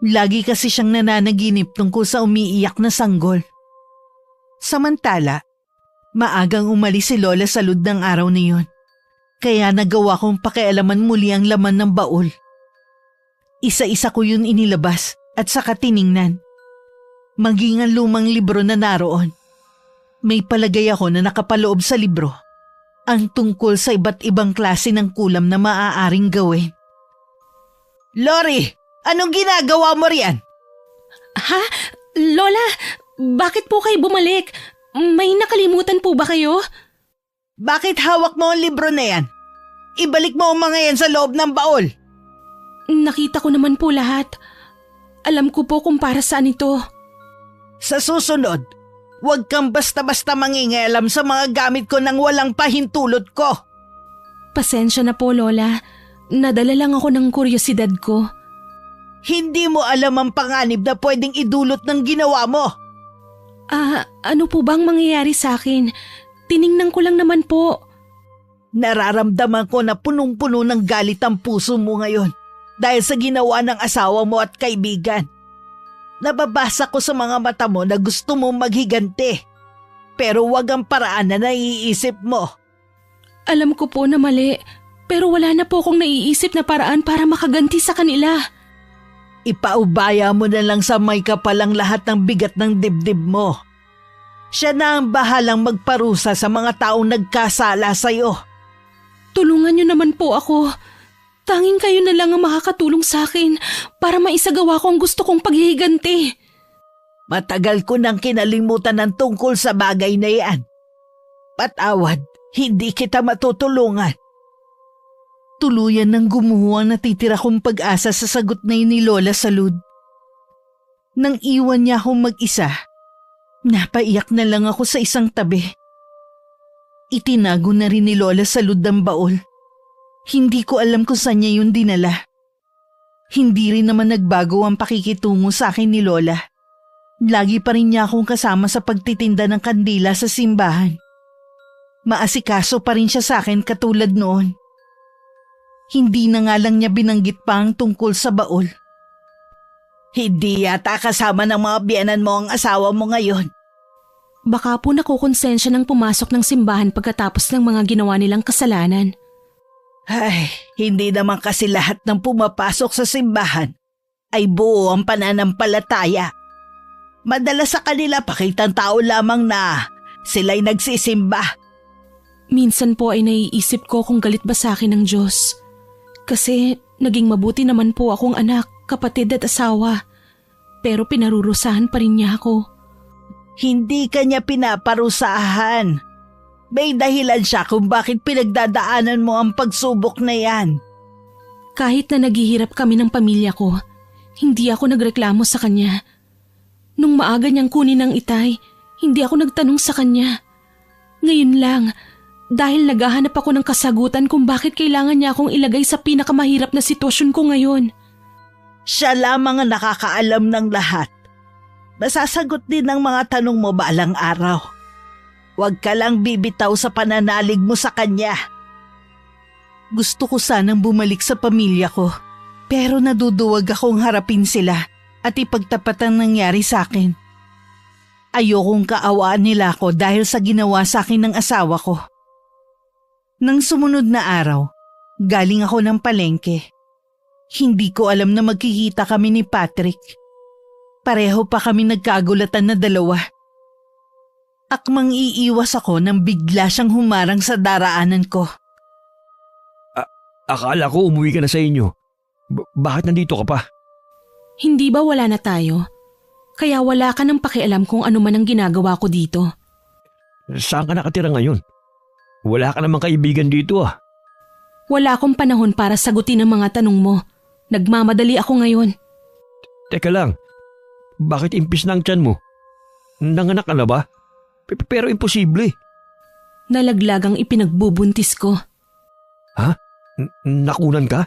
Lagi kasi siyang nananaginip tungkol sa umiiyak na sanggol. Samantala, maagang umalis si Lola sa lud ng araw na yun. Kaya nagawa kong pakialaman muli ang laman ng baul. Isa-isa ko yun inilabas at saka tiningnan. Maging ang lumang libro na naroon. May palagay ako na nakapaloob sa libro ang tungkol sa iba't ibang klase ng kulam na maaaring gawin. Lori, anong ginagawa mo riyan? Ha? Lola, bakit po kayo bumalik? May nakalimutan po ba kayo? Bakit hawak mo ang libro na yan? Ibalik mo ang mga yan sa loob ng baul. Nakita ko naman po lahat. Alam ko po kung para saan ito. Sa susunod, huwag kang basta-basta mangingialam sa mga gamit ko nang walang pahintulot ko. Pasensya na po, Lola. Nadala lang ako ng kuryosidad ko. Hindi mo alam ang panganib na pwedeng idulot ng ginawa mo. Ano po bang mangyayari sa akin? Tiningnan ko lang naman po. Nararamdaman ko na punong-puno ng galit ang puso mo ngayon dahil sa ginawa ng asawa mo at kaibigan. Nababasa ko sa mga mata mo na gusto mong maghiganti. Pero wag ang paraan na naiisip mo. Alam ko po na mali, pero wala na po akong naiisip na paraan para makaganti sa kanila. Ipaubaya mo na lang sa may kapalang lahat ng bigat ng dibdib mo. Siya na ang bahalang magparusa sa mga taong nagkasala sa'yo. Tulungan niyo naman po ako. Tanging kayo na lang ang makakatulong sa akin para maisagawa ko ang gusto kong paghihiganti. Matagal ko nang kinalimutan ng tungkol sa bagay na yan. Patawad, hindi kita matutulungan. Tuluyan ng gumuho ang natitira kong pag-asa sa sagot na yun ni Lola Salud. Nang iwan niya akong mag-isa, napaiyak na lang ako sa isang tabi. Itinago na rin ni Lola Salud ang baol. Hindi ko alam kung saan niya yun dinala. Hindi rin naman nagbago ang pakikitungo sa akin ni Lola. Lagi pa rin niya akong kasama sa pagtitinda ng kandila sa simbahan. Maasikaso pa rin siya sa akin katulad noon. Hindi na nga lang niya binanggit pa ang tungkol sa baol. Hindi yata kasama ng mga biyenan mo ang asawa mo ngayon. Baka po nakukonsensya ng pumasok ng simbahan pagkatapos ng mga ginawa nilang kasalanan. Ay, hindi naman kasi lahat ng pumapasok sa simbahan ay buo ang pananampalataya. Madalas sa kanila pakitang tao lamang na sila'y nagsisimba. Minsan po ay naiisip ko kung galit ba sa akin ng Diyos. Kasi naging mabuti naman po akong anak, kapatid at asawa. Pero pinarurusahan pa rin niya ako. Hindi ka niya pinaparusahan. May dahilan siya kung bakit pinagdadaanan mo ang pagsubok na yan. Kahit na naghihirap kami ng pamilya ko, hindi ako nagreklamo sa kanya. Nung maaga niyang kunin ang itay, hindi ako nagtanong sa kanya. Ngayon lang, dahil naghahanap ako ng kasagutan kung bakit kailangan niya akong ilagay sa pinakamahirap na sitwasyon ko ngayon. Siya lamang ang nakakaalam ng lahat. Masasagot din ang mga tanong mo balang araw. Huwag ka lang bibitaw sa pananalig mo sa kanya. Gusto ko sanang bumalik sa pamilya ko, pero naduduwag akong harapin sila at ipagtapat ang nangyari sa akin. Ayokong kaawaan nila ako dahil sa ginawa sa akin ng asawa ko. Nang sumunod na araw, galing ako ng palengke. Hindi ko alam na magkikita kami ni Patrick. Pareho pa kami nagkagulatan na dalawa. Akmang iiwas ako nang bigla siyang humarang sa daraanan ko. Akala ko umuwi ka na sa inyo. Bakit nandito ka pa? Hindi ba wala na tayo? Kaya wala ka nang pakialam kung ano man ang ginagawa ko dito. Saan ka nakatira ngayon? Wala ka namang kaibigan dito ah. Wala akong panahon para sagutin ang mga tanong mo. Nagmamadali ako ngayon. Teka lang, bakit impis na ang tiyan mo? Nanganak ka na ba? Pero imposible. Nalaglag ang ipinagbubuntis ko. Ha? Nakunan ka?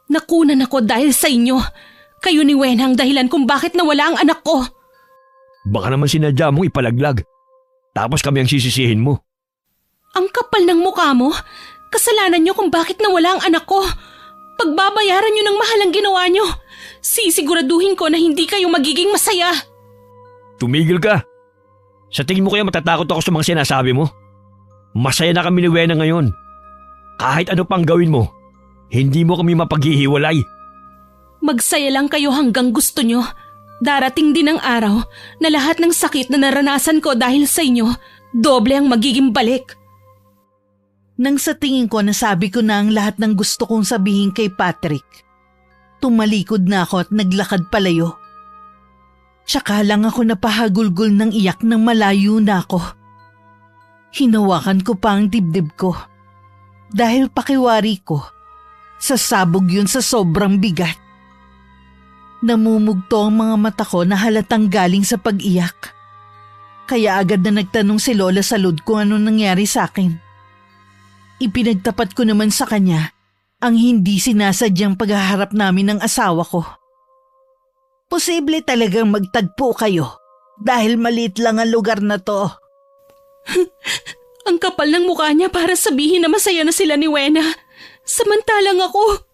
Nakunan ako dahil sa inyo. Kayo ni Wena ang dahilan kung bakit nawala ang anak ko. Baka naman sinadya mong ipalaglag. Tapos kami ang sisisihin mo. Ang kapal ng mukha mo. Kasalanan niyo kung bakit nawala ang anak ko. Pagbabayaran niyo ng mahal ang ginawa niyo. Sisiguraduhin ko na hindi kayo magiging masaya. Tumigil ka. Sa tingin mo kaya matatakot ako sa mga sinasabi mo? Masaya na kami ni Wena ngayon. Kahit ano pang gawin mo, hindi mo kami mapaghihiwalay. Magsaya lang kayo hanggang gusto nyo. Darating din ang araw na lahat ng sakit na naranasan ko dahil sa inyo, doble ang magiging balik. Nang sa tingin ko nasabi ko na ang lahat ng gusto kong sabihin kay Patrick, tumalikod na ako at naglakad palayo. Tsaka lang ako napahagulgol ng iyak nang malayo na ako. Hinawakan ko pa ang dibdib ko. Dahil pakiwari ko, sasabog yun sa sobrang bigat. Namumugto ang mga mata ko na halatang galing sa pag-iyak. Kaya agad na nagtanong si Lola Salud kung ano nangyari sa akin. Ipinagtapat ko naman sa kanya ang hindi sinasadyang paghaharap namin ng asawa ko. Posible talagang magtagpo kayo dahil maliit lang ang lugar na to. Ang kapal ng mukha niya para sabihin na masaya na sila ni Wena. Samantalang ako,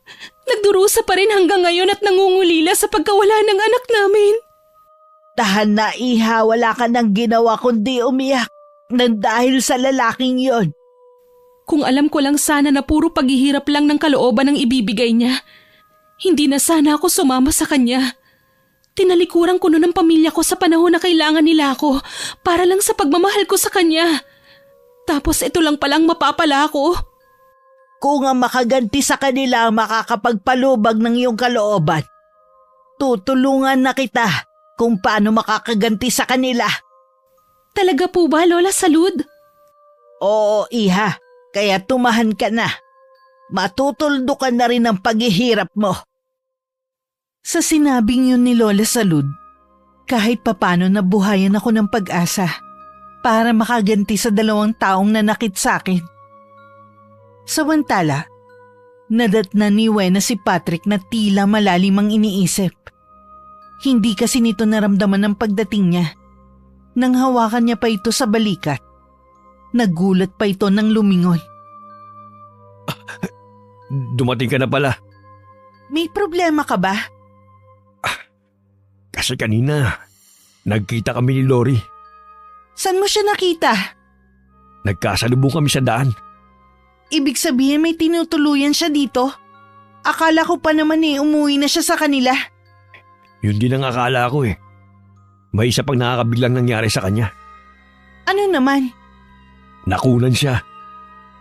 nagdurusa pa rin hanggang ngayon at nangungulila sa pagkawala ng anak namin. Tahan na iha, wala ka nang ginawa kundi umiyak nang dahil sa lalaking yon. Kung alam ko lang sana na puro paghihirap lang ng kalooban ang ibibigay niya, hindi na sana ako sumama sa kanya. Tinalikuran ko noon ang pamilya ko sa panahon na kailangan nila ako para lang sa pagmamahal ko sa kanya. Tapos ito lang palang mapapala ko. Kung ang makaganti sa kanila ang makakapagpalubag ng iyong kalooban, tutulungan na kita kung paano makakaganti sa kanila. Talaga po ba, Lola Salud? Oo, iha. Kaya tumahan ka na. Matutuldukan na rin ang paghihirap mo. Sa sinabing yun ni Lola Salud, kahit papano nabuhayan ako ng pag-asa para makaganti sa 2 taong nanakit sa akin. Samantala, nadatnan ni Wena si Patrick na tila malalim ang iniisip. Hindi kasi nito naramdaman ang pagdating niya. Nang hawakan niya pa ito sa balikat, nagulat pa ito nang lumingon. Dumating ka na pala. May problema ka ba? Kasi kanina, nagkita kami ni Lori. Saan mo siya nakita? Nagkasalubong kami sa daan. Ibig sabihin may tinutuluyan siya dito? Akala ko pa naman umuwi na siya sa kanila. Yun din ang akala ko eh. May isa pang nakakabiglang nangyari sa kanya. Ano naman? Nakunan siya.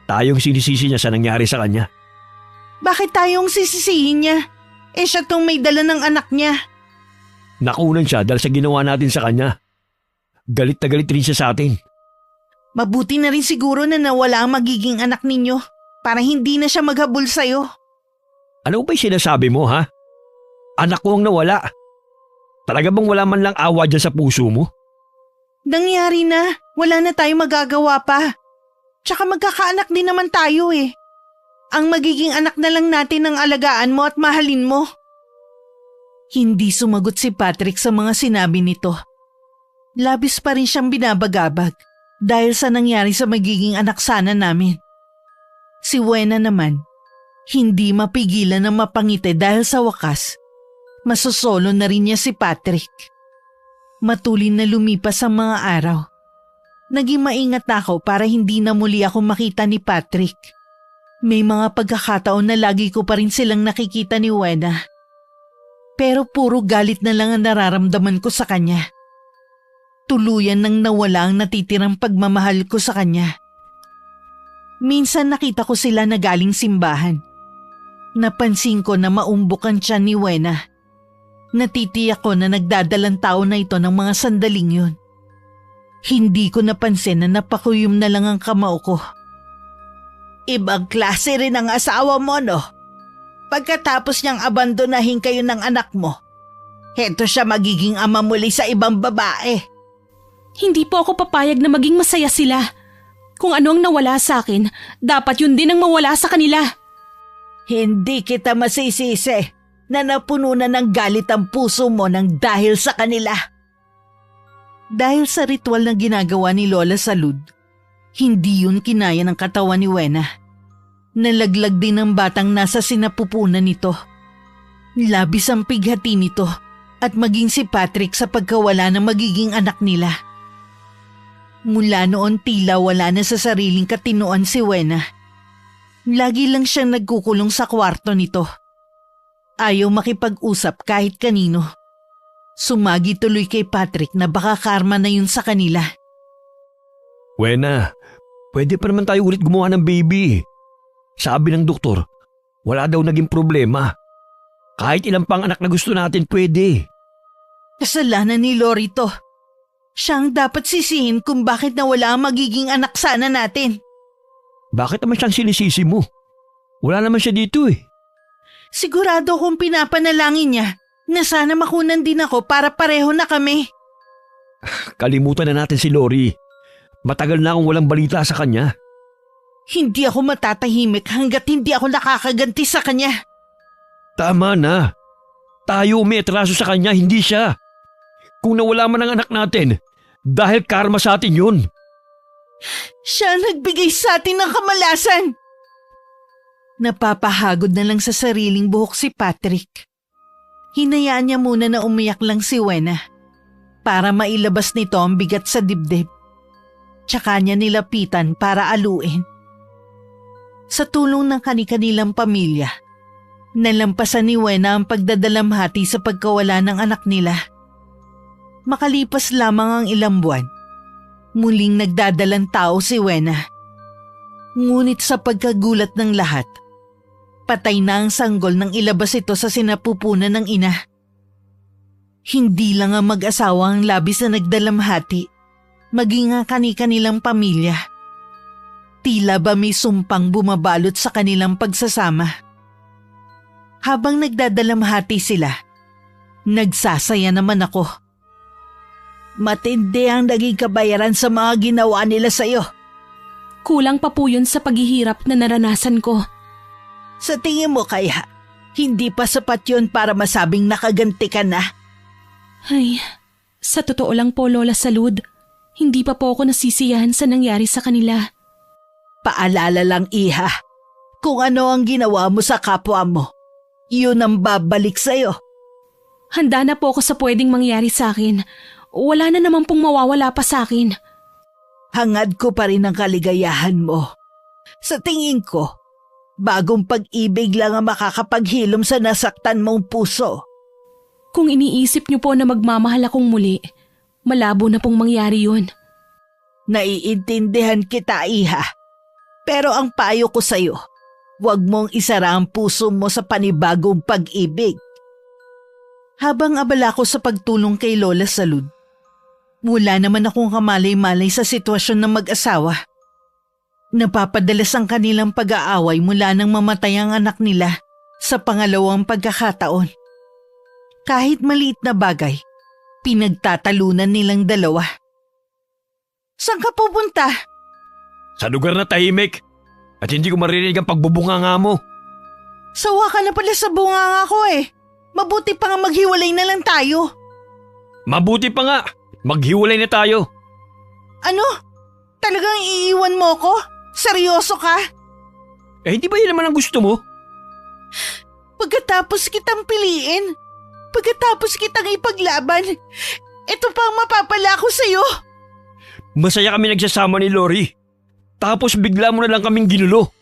Tayong sinisisi niya sa nangyari sa kanya. Bakit tayong sisisihin niya? Siya tong may dala ng anak niya. Nakunan siya dahil sa ginawa natin sa kanya. Galit na galit rin siya sa atin. Mabuti na rin siguro na nawala ang magiging anak ninyo para hindi na siya maghabol sa'yo. Ano ba'y sinasabi mo ha? Anak ko ang nawala. Talaga bang wala man lang awa dyan sa puso mo? Nangyari na. Wala na tayong magagawa pa. Tsaka magkakaanak din naman tayo eh. Ang magiging anak na lang natin ang alagaan mo at mahalin mo. Hindi sumagot si Patrick sa mga sinabi nito. Labis pa rin siyang binabagabag dahil sa nangyari sa magiging anak sana namin. Si Wena naman, hindi mapigilan na mapangiti dahil sa wakas, masosolo na rin niya si Patrick. Matulin na lumipas ang mga araw. Naging maingat na ako para hindi na muli ako makita ni Patrick. May mga pagkakataon na lagi ko pa rin silang nakikita ni Wena. Pero puro galit na lang ang nararamdaman ko sa kanya. Tuluyan nang nawala ang natitirang pagmamahal ko sa kanya. Minsan nakita ko sila na galing simbahan. Napansin ko na maumbok ang tiyan ni Wena. Natitiyak ko na nagdadalang tao na ito ng mga sandaling yun. Hindi ko napansin na napakuyom na lang ang kamao ko. Ibang klase rin ang asawa mo, no? Pagkatapos niyang abandonahin kayo ng anak mo, heto siya magiging ama muli sa ibang babae. Hindi po ako papayag na maging masaya sila. Kung ano ang nawala sa akin, dapat yun din ang mawala sa kanila. Hindi kita masisisi na napuno na ng galit ang puso mo nang dahil sa kanila. Dahil sa ritual na ginagawa ni Lola Salud, hindi yun kinaya ng katawan ni Wena. Nalaglag din ang batang nasa sinapupunan nito. Labis ang pighati nito at maging si Patrick sa pagkawala ng magiging anak nila. Mula noon tila wala na sa sariling katinoan si Wena. Lagi lang siyang nagkukulong sa kwarto nito. Ayaw makipag-usap kahit kanino. Sumagi tuloy kay Patrick na baka karma na yun sa kanila. Wena, pwede pa naman tayo ulit gumawa ng baby. Sabi ng doktor, wala daw naging problema. Kahit ilang pang anak na gusto natin, pwede. Kasalanan ni Lori to. Siya ang dapat sisihin kung bakit nawala ang magiging anak sana natin. Bakit naman siyang sinisisi mo? Wala naman siya dito eh. Sigurado kung pinapanalangin niya na sana makunan din ako para pareho na kami. Kalimutan na natin si Lori. Matagal na akong walang balita sa kanya. Hindi ako matatahimik hanggat hindi ako nakakaganti sa kanya. Tama na. Tayo may atraso sa kanya, hindi siya. Kung nawala man ang anak natin, dahil karma sa atin yun. Siya nagbigay sa atin ng kamalasan. Napapahagod na lang sa sariling buhok si Patrick. Hinayaan niya muna na umiyak lang si Wena para mailabas nito ang bigat sa dibdib. Tsaka niya nilapitan para aluin. Sa tulong ng kani-kanilang pamilya, nalampasan ni Wena ang pagdadalamhati sa pagkawala ng anak nila. Makalipas lamang ang ilang buwan, muling nagdadalang tao si Wena. Ngunit sa pagkagulat ng lahat, patay na ang sanggol nang ilabas ito sa sinapupunan ng ina. Hindi lang ang mag-asawa ang labis na nagdalamhati, maging ang kani-kanilang pamilya. Tila ba may sumpang bumabalot sa kanilang pagsasama. Habang nagdadalamhati sila, nagsasaya naman ako. Matindi ang naging kabayaran sa mga ginawa nila sa'yo. Kulang pa po yun sa paghihirap na naranasan ko. Sa tingin mo kaya, hindi pa sapat yun para masabing nakaganti ka na? Ay, sa totoo lang po, Lola Salud, hindi pa po ako nasisiyahan sa nangyari sa kanila. Paalala lang, Iha, kung ano ang ginawa mo sa kapwa mo, yun ang babalik sa'yo. Handa na po ako sa pwedeng mangyari sa akin. Wala na naman pong mawawala pa sa akin. Hangad ko pa rin ang kaligayahan mo. Sa tingin ko, bagong pag-ibig lang ang makakapaghilom sa nasaktan mong puso. Kung iniisip niyo po na magmamahal akong muli, malabo na pong mangyari yun. Naiintindihan kita, Iha. Pero ang payo ko sa'yo, huwag mong isara ang puso mo sa panibagong pag-ibig. Habang abala ko sa pagtulong kay Lola Salud, wala naman akong kamalay-malay sa sitwasyon ng mag-asawa. Napapadalas ang kanilang pag-aaway mula nang mamatay ang anak nila sa pangalawang pagkakataon. Kahit maliit na bagay, pinagtatalunan nilang dalawa. Saan ka pupunta? Sa lugar na tahimik at hindi ko maririnig ang pagbubunganga mo. Sawa ka na pala sa bunganga ko eh. Mabuti pa nga maghiwalay na lang tayo. Mabuti pa nga, maghiwalay na tayo. Ano? Talagang iiwan mo ko? Seryoso ka? Eh hindi ba yun naman ang gusto mo? Pagkatapos kitang piliin, pagkatapos kitang ipaglaban, ito pa ang mapapala ko sa'yo. Masaya kami nagsasama ni Lori. Tapos bigla mo na lang kaming ginulo.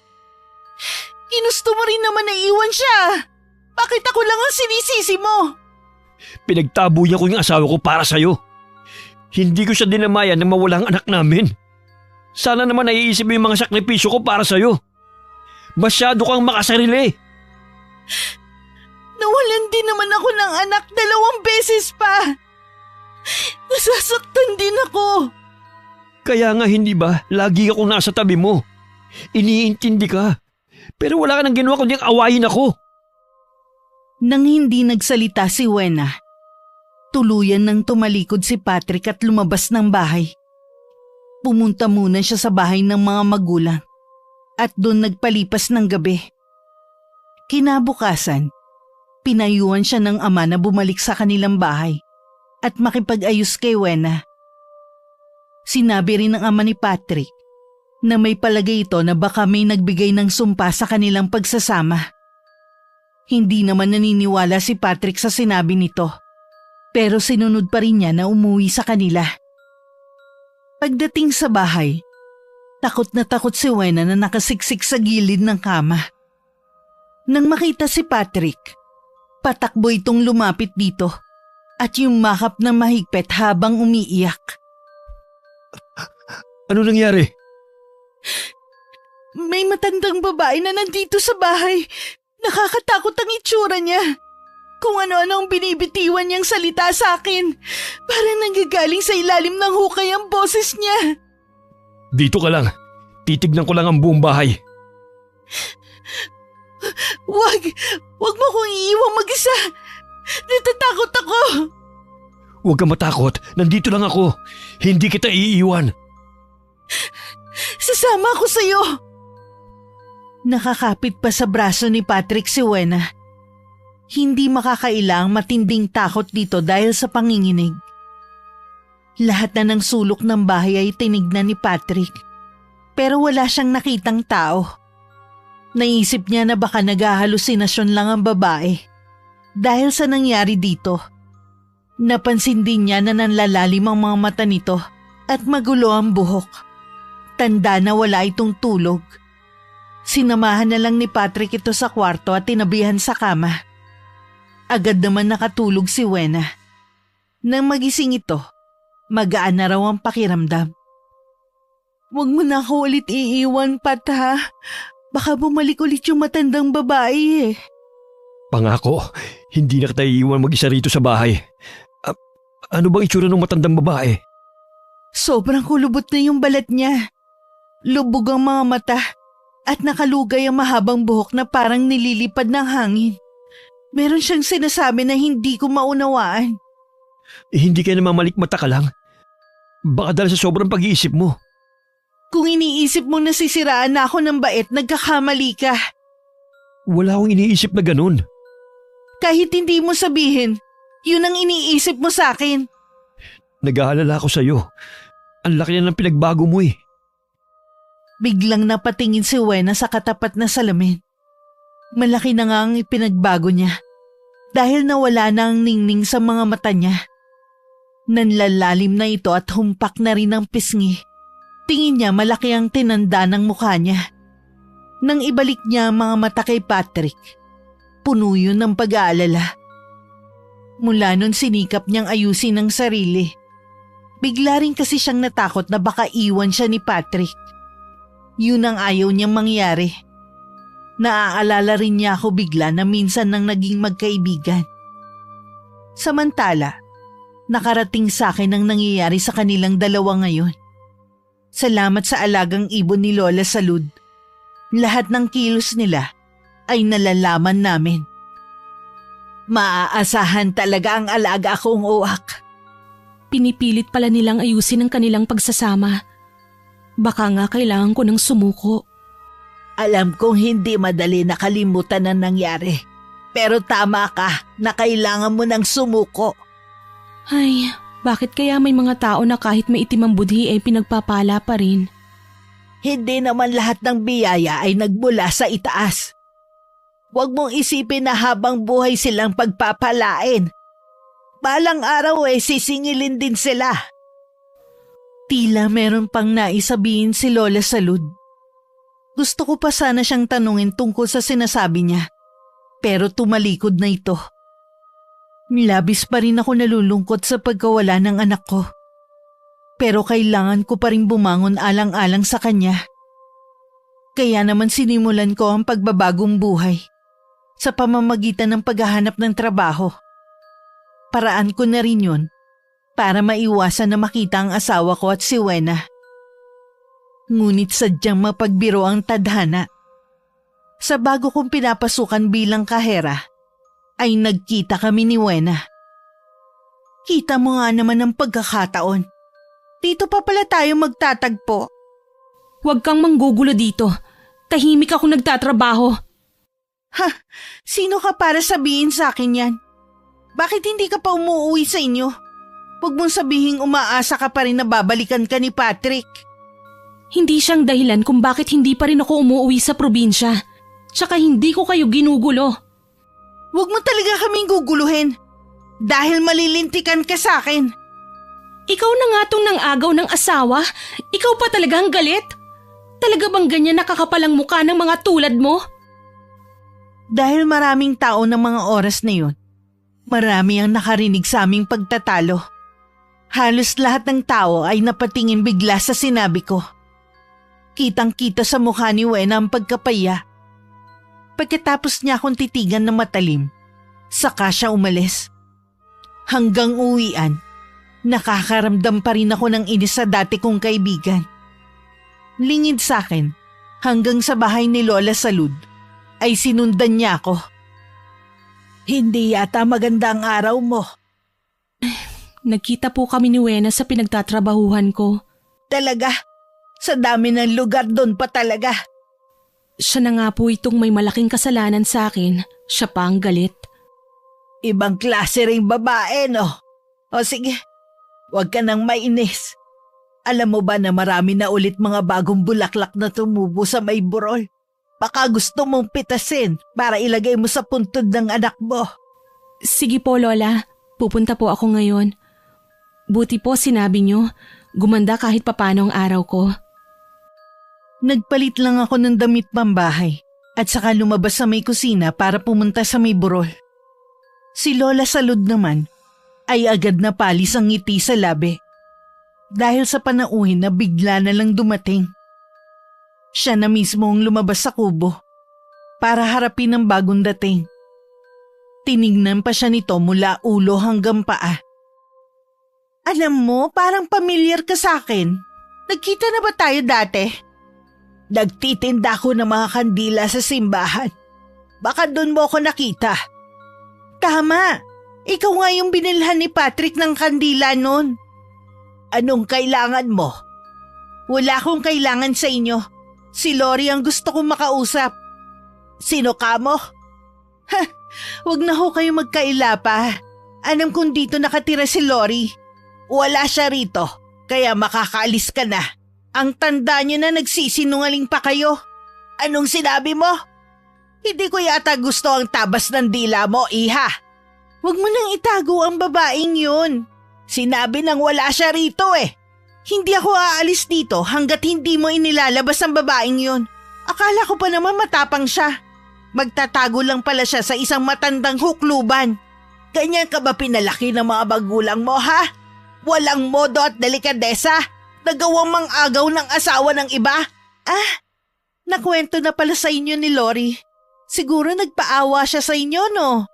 Ginusto mo rin naman na iwan siya. Bakit ako lang ang sinisisi mo? Pinagtabuyan ko yung asawa ko para sa'yo. Hindi ko siya dinamayan na mawala ang anak namin. Sana naman naiisip mo yung mga sakripisyo ko para sa'yo. Masyado kang makasarili. Nawalan din naman ako ng anak 2 beses pa. Nasasaktan din ako. Kaya nga hindi ba, lagi akong nasa tabi mo. Iniintindi ka. Pero wala ka nang ginawa kundi awayin ako. Nang hindi nagsalita si Wena, tuluyan nang tumalikod si Patrick at lumabas ng bahay. Pumunta muna siya sa bahay ng mga magulang at doon nagpalipas ng gabi. Kinabukasan, pinayuhan siya ng ama na bumalik sa kanilang bahay at makipag-ayos kay Wena. Sinabi rin ng ama ni Patrick na may palagay ito na baka may nagbigay ng sumpa sa kanilang pagsasama. Hindi naman naniniwala si Patrick sa sinabi nito, pero sinunod pa rin niya na umuwi sa kanila. Pagdating sa bahay, takot na takot si Wena na nakasiksik sa gilid ng kama. Nang makita si Patrick, patakbo itong lumapit dito at yumakap na mahigpit habang umiiyak. Ano nangyari? May matandang babae na nandito sa bahay. Nakakatakot ang itsura niya. Kung ano-ano ang binibitiwan niyang salita sa akin. Parang nanggagaling sa ilalim ng hukay ang boses niya. Dito ka lang. Titignan ko lang ang buong bahay. Wag mo kong iiwang mag-isa. Natatakot ako. Huwag kang matakot. Nandito lang ako. Hindi kita iiwan. Sasama ako sa'yo. Nakakapit pa sa braso ni Patrick si Wena. Hindi makakailang matinding takot dito dahil sa panginginig. Lahat na ng sulok ng bahay ay tinignan ni Patrick. Pero wala siyang nakitang tao. Naisip niya na baka naghahalusinasyon lang ang babae. Dahil sa nangyari dito, napansin din niya na nanlalalim ang mga mata nito at magulo ang buhok. Tanda na wala itong tulog. Sinamahan na lang ni Patrick ito sa kwarto at tinabihan sa kama. Agad naman nakatulog si Wena. Nang magising ito, magaan na raw ang pakiramdam. Huwag mo na ako ulit iiwan, Pat, ha? Baka bumalik ulit yung matandang babae eh. Pangako, hindi na kita iiwan mag-isa rito sa bahay. Ano bang itsura ng matandang babae? Sobrang kulubot na yung balat niya. Lubog ang mga mata at nakalugay ang mahabang buhok na parang nililipad ng hangin. Meron siyang sinasabi na hindi ko maunawaan. Hindi ka namamalikmata ka lang. Baka dahil sa sobrang pag-iisip mo. Kung iniisip mo nasisiraan na ako ng bait, nagkakamali ka. Wala akong iniisip na ganun. Kahit hindi mo sabihin, yun ang iniisip mo sa akin. Nag-aalala ako sa'yo. Ang laki na ng pinagbago mo eh. Biglang napatingin si Wena sa katapat na salamin. Malaki na nga ang ipinagbago niya dahil nawala na ang ningning sa mga mata niya. Nanlalalim na ito at humpak na rin ang pisngi. Tingin niya malaki ang tinanda ng mukha niya. Nang ibalik niya ang mga mata kay Patrick, puno yun ng pag-aalala. Mula nun sinikap niyang ayusin ang sarili. Bigla rin kasi siyang natakot na baka iwan siya ni Patrick. Yun ang ayaw niyang mangyari. Naaalala rin niya ako bigla na minsan nang naging magkaibigan. Samantala, nakarating sa akin ang nangyayari sa kanilang dalawa ngayon. Salamat sa alagang ibon ni Lola Salud. Lahat ng kilos nila ay nalalaman namin. Maaasahan talaga ang alaga kong uwak. Pinipilit pala nilang ayusin ang kanilang pagsasama. Baka nga kailangan ko ng sumuko. Alam kong hindi madali nakalimutan ang nangyari. Pero tama ka na kailangan mo ng sumuko. Ay, bakit kaya may mga tao na kahit may itim ang budhi ay pinagpapala pa rin? Hindi naman lahat ng biyaya ay nagmula sa itaas. Huwag mong isipin na habang buhay silang pagpapalain. Balang araw sisingilin din sila. Tila meron pang naisabihin si Lola Salud. Gusto ko pa sana siyang tanungin tungkol sa sinasabi niya. Pero tumalikod na ito. Labis pa rin ako nalulungkot sa pagkawala ng anak ko. Pero kailangan ko pa rin bumangon alang-alang sa kanya. Kaya naman sinimulan ko ang pagbabagong buhay sa pamamagitan ng paghahanap ng trabaho. Paraan ko na rin yun para maiwasan na makita ang asawa ko at si Wena. Ngunit sadyang mapagbiro ang tadhana. Sa bago kong pinapasukan bilang kahera, ay nagkita kami ni Wena. Kita mo nga naman ang pagkakataon. Dito pa pala tayo magtatagpo. Huwag kang manggugulo dito. Tahimik ako nagtatrabaho. Ha? Sino ka para sabihin sa akin yan? Bakit hindi ka pa umuwi sa inyo? Huwag mong sabihing umaasa ka pa rin na babalikan ka ni Patrick. Hindi siyang dahilan kung bakit hindi pa rin ako umuwi sa probinsya. Tsaka hindi ko kayo ginugulo. Huwag mo talaga kaming guguluhin. Dahil malilintikan ka sa akin. Ikaw na nga tong nang-agaw ng asawa? Ikaw pa talaga ang galit? Talaga bang ganyan nakakapalang mukha ng mga tulad mo? Dahil maraming tao ng mga oras na yun, marami ang nakarinig sa aming pagtatalo. Halos lahat ng tao ay napatingin bigla sa sinabi ko. Kitang-kita sa mukha ni Wena ang pagkapaya. Pagkatapos niya akong titigan na matalim, saka siya umalis. Hanggang uwian, nakakaramdam pa rin ako ng inis sa dati kong kaibigan. Lingid sa akin, hanggang sa bahay ni Lola Salud, ay sinundan niya ako. Hindi yata maganda ang araw mo. Nagkita po kami ni Wena sa pinagtatrabahuhan ko. Talaga? Sa dami ng lugar doon pa talaga. Siya na nga po itong may malaking kasalanan sa akin. Siya pa ang galit. Ibang klase ring babae, no? O sige, huwag ka nang mainis. Alam mo ba na marami na ulit mga bagong bulaklak na tumubo sa may burol? Baka gusto mong pitasin para ilagay mo sa puntod ng anak mo. Sige po, Lola. Pupunta po ako ngayon. Buti po sinabi niyo, gumanda kahit papano ang araw ko. Nagpalit lang ako ng damit pambahay at saka lumabas sa may kusina para pumunta sa may burol. Si Lola Salud naman ay agad na palis ang ngiti sa labi dahil sa panauhin na bigla na lang dumating. Siya na mismo ang lumabas sa kubo para harapin ang bagong dating. Tinignan pa siya nito mula ulo hanggang paa. Alam mo, parang pamilyar ka sa akin. Nagkita na ba tayo dati? Nagtitinda ko ng mga kandila sa simbahan. Baka doon mo ako nakita. Tama. Ikaw nga yung binilhan ni Patrick ng kandila noon. Anong kailangan mo? Wala akong kailangan sa inyo. Si Lori ang gusto kong makausap. Sino ka mo? Ha, wag na ho kayo magkaila pa. Alam kong dito nakatira si Lori. Wala siya rito, kaya makakaalis ka na. Ang tanda niyo na nagsisinungaling pa kayo. Anong sinabi mo? Hindi ko yata gusto ang tabas ng dila mo, iha. Huwag mo nang itago ang babaeng yun. Sinabi nang wala siya rito eh. Hindi ako aalis dito hanggat hindi mo inilalabas ang babaeng yun. Akala ko pa naman matapang siya. Magtatago lang pala siya sa isang matandang hukluban. Ganyan ka ba pinalaki ng mga magulang mo, ha? Walang modo at delikadesa? Nagawang mang-agaw ng asawa ng iba? Ah, nakwento na pala sa inyo ni Lori. Siguro nagpaawa siya sa inyo, no?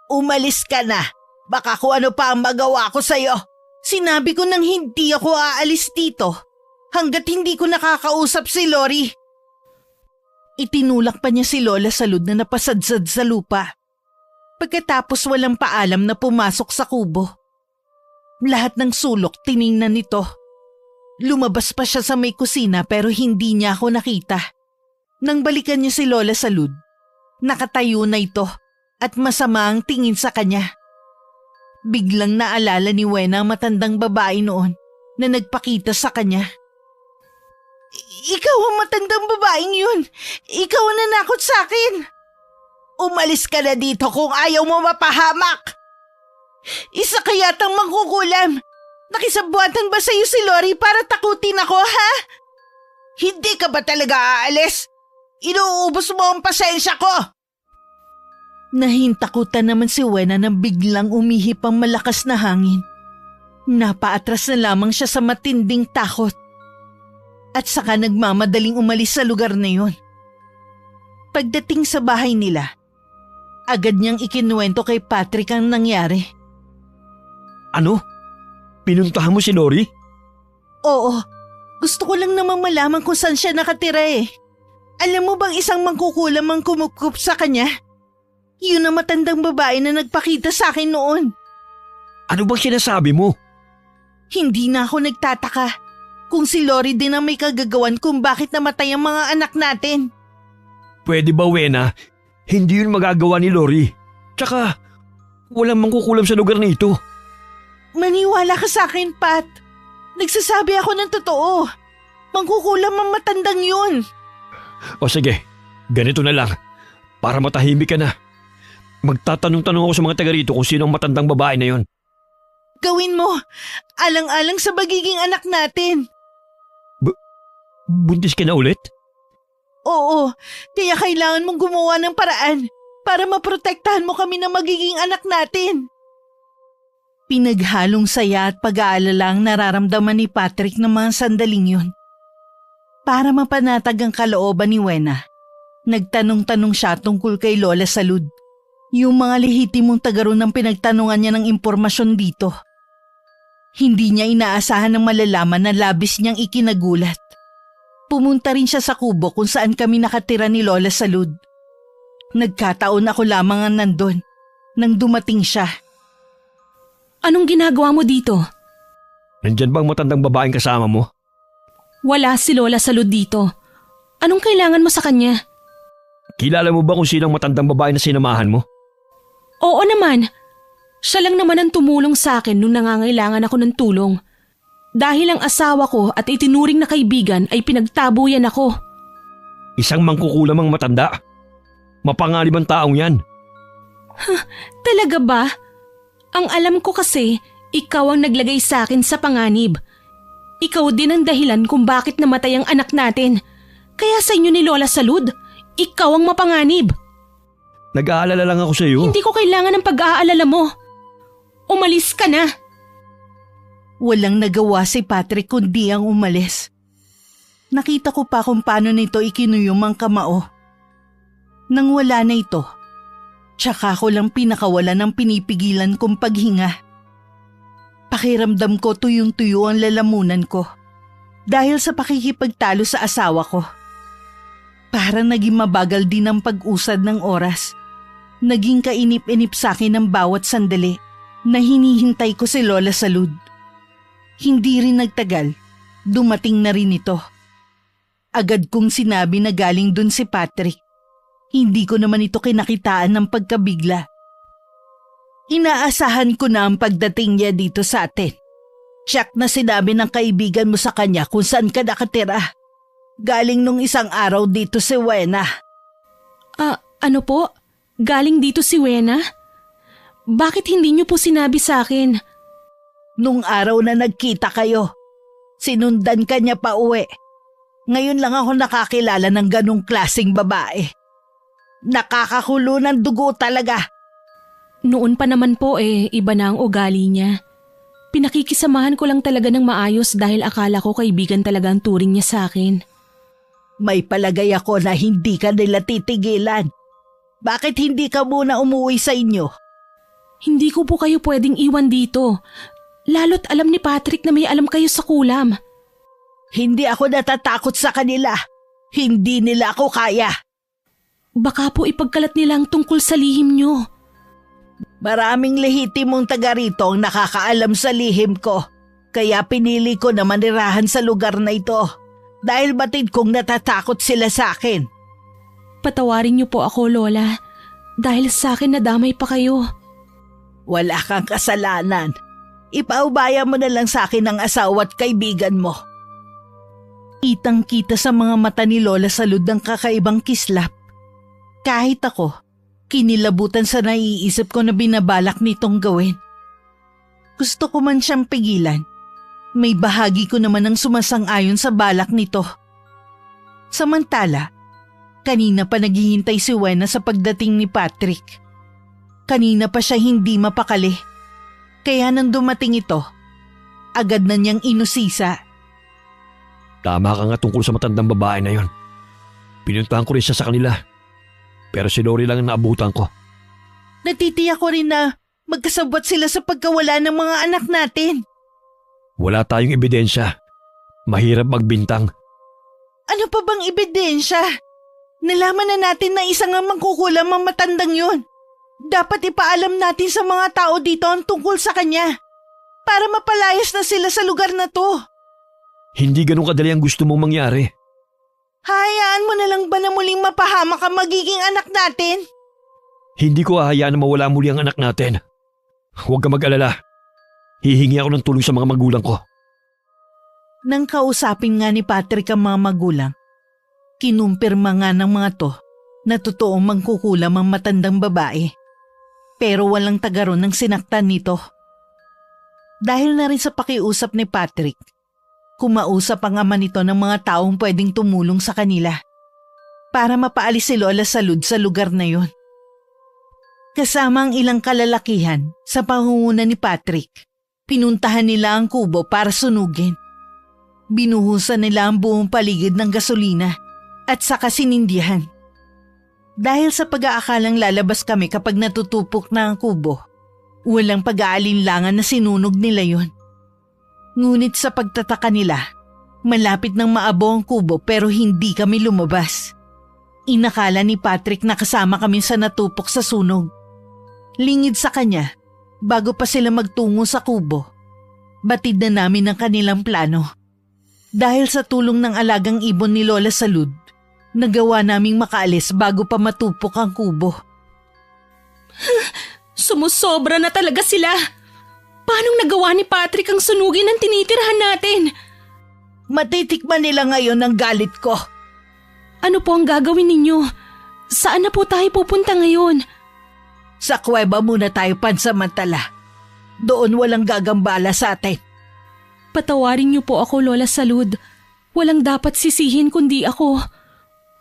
Umalis ka na. Baka kung ano pa ang magawa ko sa'yo. Sinabi ko nang hindi ako aalis dito hanggat hindi ko nakakausap si Lori. Itinulak pa niya si Lola Salud na napasadsad sa lupa. Pagkatapos walang paalam na pumasok sa kubo. Lahat ng sulok tiningnan nito. Lumabas pa siya sa may kusina pero hindi niya ako nakita. Nang balikan niya si Lola Salud, nakatayo na ito at masama ang tingin sa kanya. Biglang naalala ni Wena ang matandang babae noon na nagpakita sa kanya. Ikaw ang matandang babaeng yun. Ikaw ang nanakot sa akin. Umalis ka na dito kung ayaw mo mapahamak. Isa ka yatang mangkukulam. Nakisabuatan ba sa'yo si Lori para takutin ako, ha? Hindi ka ba talaga aalis? Inuubos mo ang pasensya ko. Nahintakutan naman si Wena nang biglang umihip ang malakas na hangin. Napaatras na lamang siya sa matinding takot. At saka nagmamadaling umalis sa lugar na yun. Pagdating sa bahay nila, agad niyang ikinuwento kay Patrick ang nangyari. Ano? Pinuntahan mo si Lori? Oo, gusto ko lang naman malaman kung saan siya nakatira eh. Alam mo bang isang mangkukulam ang kumukup sa kanya? Yun ang matandang babae na nagpakita sa akin noon. Ano bang sinasabi mo? Hindi na ako nagtataka kung si Lori din ang may kagagawan kung bakit namatay ang mga anak natin. Pwede ba, Wena? Hindi yun magagawa ni Lori. Tsaka, walang mangkukulam sa lugar na ito. Maniwala ka sa akin, Pat. Nagsasabi ako ng totoo. Mangkukulam ang matandang yun. O sige, ganito na lang. Para matahimik ka na. Magtatanong-tanong ako sa mga taga rito kung sino ang matandang babae na yon. Gawin mo. Alang-alang sa magiging anak natin. Buntis ka na ulit? Oo, kaya kailangan mong gumawa ng paraan para maprotektahan mo kami na magiging anak natin. Pinaghalong saya at pag-aalala ang nararamdaman ni Patrick ng mga sandaling yun. Para mapanatag ang kalooban ni Wena, nagtanong-tanong siya tungkol kay Lola Salud. Yung mga lehitimong tagaroon ng pinagtanungan niya ng impormasyon dito. Hindi niya inaasahan ng malalaman na labis niyang ikinagulat. Pumunta rin siya sa kubo kung saan kami nakatira ni Lola Salud. Nagkataon ako lamang ang nandun nang dumating siya. Anong ginagawa mo dito? Nandyan bang matandang babaeng kasama mo? Wala si Lola Salud dito. Anong kailangan mo sa kanya? Kilala mo ba kung sino ang matandang babae na sinamahan mo? Oo naman. Siya lang naman ang tumulong sa akin nung nangangailangan ako ng tulong. Dahil ang asawa ko at itinuring na kaibigan ay pinagtabuyan ako. Isang mangkukulam ang matanda. Mapanganib ang taong yan. Talaga ba? Ang alam ko kasi, ikaw ang naglagay sa akin sa panganib. Ikaw din ang dahilan kung bakit namatay ang anak natin. Kaya sa inyo ni Lola Salud, ikaw ang mapanganib. Nag-aalala lang ako sa iyo. Hindi ko kailangan ng pag-aalala mo. Umalis ka na. Walang nagawa si Patrick kundi ang umalis. Nakita ko pa kung paano nito ikinuyom ang kamao. Nang wala na ito, tsaka ko lang pinakawala ng pinipigilan kong paghinga. Pakiramdam ko tuyong-tuyo ang lalamunan ko dahil sa pakikipagtalo sa asawa ko. Para naging mabagal din ang pag-usad ng oras. Naging kainip-inip sa akin ang bawat sandali na hinihintay ko si Lola Salud. Hindi rin nagtagal, dumating na rin ito. Agad kong sinabi na galing dun si Patrick. Hindi ko naman ito kinakitaan ng pagkabigla. Inaasahan ko na ang pagdating niya dito sa atin. Tiyak na sinabi ng kaibigan mo sa kanya kung saan ka nakatira. Galing nung isang araw dito si Wena. Ano po? Galing dito si Wena? Bakit hindi niyo po sinabi sa akin? Nung araw na nagkita kayo, sinundan ka niya pa uwi. Ngayon lang ako nakakilala ng ganong klaseng babae. Nakakakulo ng dugo talaga. Noon pa naman po iba na ang ugali niya. Pinakikisamahan ko lang talaga ng maayos dahil akala ko kaibigan talaga ang turing niya sa akin. May palagay ako na hindi ka nila titigilan. Bakit hindi ka muna umuwi sa inyo? Hindi ko po kayo pwedeng iwan dito. Lalo't alam ni Patrick na may alam kayo sa kulam. Hindi ako natatakot sa kanila. Hindi nila ako kaya. Baka po ipagkalat nila ang tungkol sa lihim niyo. Maraming lehitimong taga rito ang nakakaalam sa lihim ko. Kaya pinili ko na manirahan sa lugar na ito. Dahil batid kong natatakot sila sa akin. Patawarin niyo po ako, Lola. Dahil sa akin nadamay pa kayo. Wala kang kasalanan. Ipaubaya mo na lang sa akin ang asawa at kaibigan mo. Kitang-kita sa mga mata ni Lola Salud ng kakaibang kislap. Kahit ako, kinilabutan sa naiisip ko na binabalak nitong gawin. Gusto ko man siyang pigilan. May bahagi ko naman ang sumasang-ayon sa balak nito. Samantala, kanina pa naghihintay si Wena sa pagdating ni Patrick. Kanina pa siya hindi mapakali. Kaya nang dumating ito, agad na niyang inusisa. Tama ka nga tungkol sa matandang babae na yon. Pinuntahan ko rin siya sa kanila. Pero si Lori lang ang naabutan ko. Natitiyak ko rin na magkasabwat sila sa pagkawala ng mga anak natin. Wala tayong ebidensya. Mahirap magbintang. Ano pa bang ebidensya? Nalaman na natin na isang ang mangkukulam ang matandang yun. Dapat ipaalam natin sa mga tao dito ang tungkol sa kanya. Para mapalayas na sila sa lugar na to. Hindi ganun kadali ang gusto mong mangyari. Hayaan mo na lang ba na muling mapahamak ang magiging anak natin? Hindi ko hahayaan na mawala muli ang anak natin. Huwag ka mag-alala. Hihingi ako ng tulong sa mga magulang ko. Nang kausapin nga ni Patrick ang mga magulang, kinumpirma nga ng mga to na totoong mangkukulam ang matandang babae. Pero walang tagaron ng sinaktan nito. Dahil na rin sa pakiusap ni Patrick, kumausap ang ama nito ng mga taong pwedeng tumulong sa kanila para mapaalis si Lola Salud sa lugar na yon. Kasama ang ilang kalalakihan sa pangunguna ni Patrick, pinuntahan nila ang kubo para sunugin. Binuhusan nila ang buong paligid ng gasolina at saka sinindihan. Dahil sa pag-aakalang lalabas kami kapag natutupok na ang kubo, walang pag-aalinlangan na sinunog nila yon. Ngunit sa pagtataka nila, malapit nang maabo ang kubo pero hindi kami lumabas. Inakala ni Patrick na kasama kami sa natupok sa sunog. Lingid sa kanya, bago pa sila magtungo sa kubo, batid na namin ang kanilang plano. Dahil sa tulong ng alagang ibon ni Lola Salud, nagawa naming makaalis bago pa matupok ang kubo. Sumusobra na talaga sila. Paanong nagawa ni Patrick ang sunugin ang tinitirhan natin? Matitikman nila ngayon ang galit ko. Ano po ang gagawin ninyo? Saan na po tayo pupunta ngayon? Sa kuweba muna tayo pansamantala. Doon walang gagambala sa atin. Patawarin niyo po ako, Lola Salud. Walang dapat sisihin kundi ako.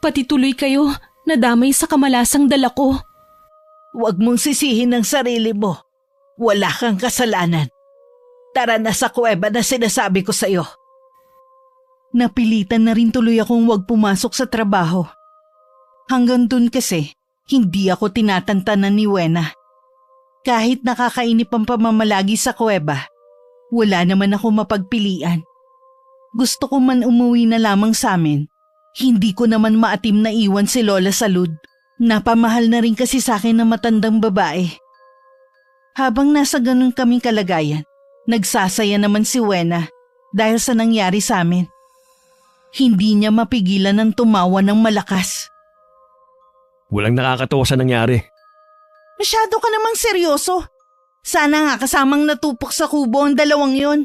Pati tuloy kayo, nadamay sa kamalasang dala ko. Huwag mong sisihin ang sarili mo. Wala kang kasalanan. Tara na sa kuweba na sinasabi ko sa'yo. Napilitan na rin tuloy akong huwag pumasok sa trabaho. Hanggang dun kasi, hindi ako tinatantanan ni Wena. Kahit nakakainip ang pamamalagi sa kuweba, wala naman ako mapagpilian. Gusto ko man umuwi na lamang sa amin, Hindi ko naman maatim na iwan si Lola Salud. Napamahal na rin kasi sa akin ng matandang babae. Habang nasa ganun kaming kalagayan, nagsasaya naman si Wena dahil sa nangyari sa amin. Hindi niya mapigilan ng tumawa ng malakas. Walang nakakatawa sa nangyari. Masyado ka namang seryoso. Sana nga kasamang natupok sa kubo ang dalawang yon.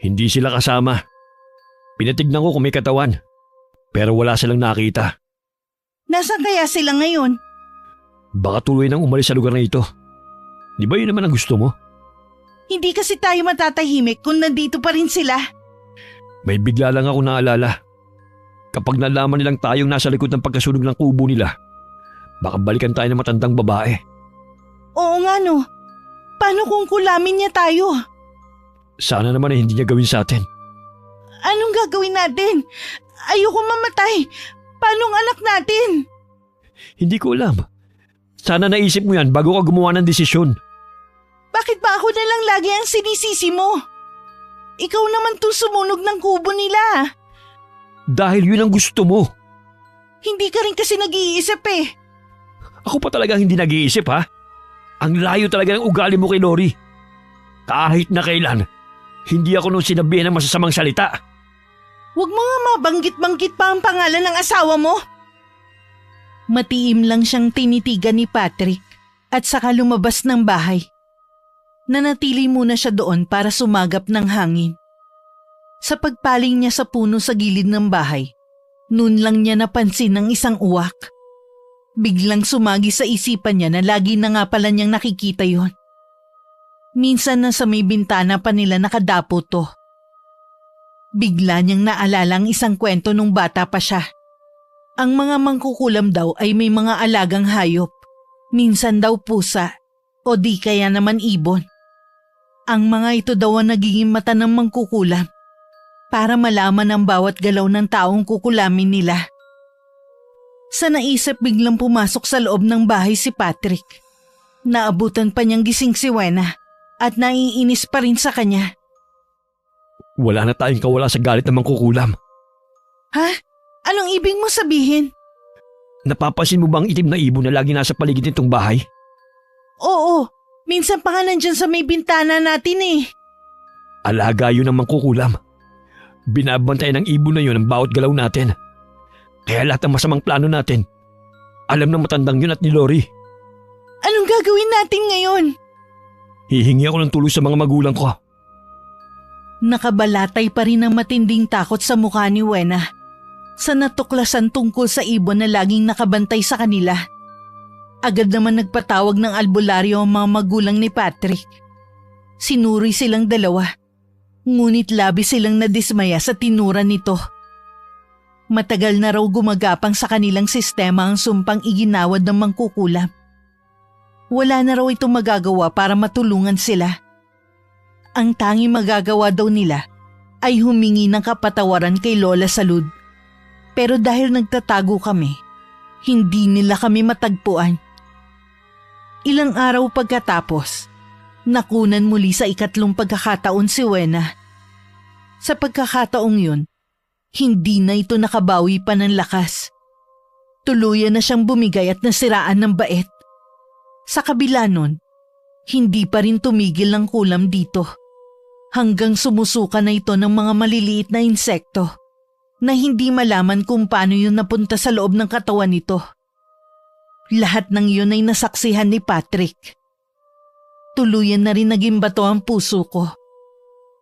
Hindi sila kasama. Pinatignan ko kung may katawan. Pero wala silang nakita. Nasaan kaya sila ngayon? Baka tuloy nang umalis sa lugar na ito. Di ba yun naman ang gusto mo? Hindi kasi tayo matatahimik kung nandito pa rin sila. May bigla lang ako naalala. Kapag nalaman nilang tayong nasa likod ng pagkasunog ng kubo nila, baka balikan tayo ng matandang babae. Oo nga no. Paano kung kulamin niya tayo? Sana naman ay hindi niya gawin sa atin. Anong gagawin natin? Ayoko mamatay. Paano ang anak natin? Hindi ko alam. Sana naisip mo yan bago ka gumawa ng desisyon. Bakit ba ako na lang lagi ang sinisisi mo? Ikaw naman to sumunog ng kubo nila. Dahil yun ang gusto mo. Hindi ka rin kasi nag-iisip eh. Ako pa talaga hindi nag-iisip ha. Ang layo talaga ng ugali mo kay Lori. Kahit na kailan, hindi ako nung sinabihan ng masasamang salita. Huwag mo nga mabanggit-banggit pa ang pangalan ng asawa mo. Matiim lang siyang tinitigan ni Patrick at saka lumabas ng bahay. Nanatili muna siya doon para sumagap ng hangin. Sa pagpaling niya sa puno sa gilid ng bahay, noon lang niya napansin ang isang uwak. Biglang sumagi sa isipan niya na lagi na nga pala niyang nakikita yon. Minsan na sa may bintana pa nila nakadapo to. Bigla niyang naalala ang isang kwento nung bata pa siya. Ang mga mangkukulam daw ay may mga alagang hayop. Minsan daw pusa o di kaya naman ibon. Ang mga ito daw ang nagiging mata ng mangkukulam para malaman ang bawat galaw ng taong kukulamin nila. Sa naisip biglang pumasok sa loob ng bahay si Patrick. Naabutan pa niyang gising si Wena at naiinis pa rin sa kanya. Wala na tayong kawala sa galit ng mangkukulam. Ha? Anong ibig mo sabihin? Napapansin mo ba ang itim na ibon na lagi nasa paligid nitong bahay? Oo, minsan pa nga nandyan sa may bintana natin eh. Alaga yun ng mangkukulam. Binabantayan ng ibon na yun ang bawat galaw natin. Kaya lahat ng masamang plano natin, alam ng matandang yun at ni Lori. Anong gagawin natin ngayon? Hihingi ako ng tulong sa mga magulang ko. Nakabalatay pa rin ang matinding takot sa mukha ni Wena sa natuklasan tungkol sa ibon na laging nakabantay sa kanila. Agad naman nagpatawag ng albularyo ang mga magulang ni Patrick. Sinuri silang dalawa, ngunit labis silang nadismaya sa tinura nito. Matagal na raw gumagapang sa kanilang sistema ang sumpang iginawad ng mangkukulam. Wala na raw itong magagawa para matulungan sila. Ang tanging magagawa daw nila ay humingi ng kapatawaran kay Lola Salud. Pero dahil nagtatago kami, hindi nila kami matagpuan. Ilang araw pagkatapos, nakunan muli sa ikatlong pagkakataon si Wena. Sa pagkakataong yun, hindi na ito nakabawi pa ng lakas. Tuluyan na siyang bumigay at nasiraan ng bait. Sa kabila nun, hindi pa rin tumigil ang kulam dito. Hanggang sumusuka na ito ng mga maliliit na insekto na hindi malaman kung paano yun napunta sa loob ng katawan nito. Lahat ng yun ay nasaksihan ni Patrick. Tuluyan na rin naging bato ang puso ko.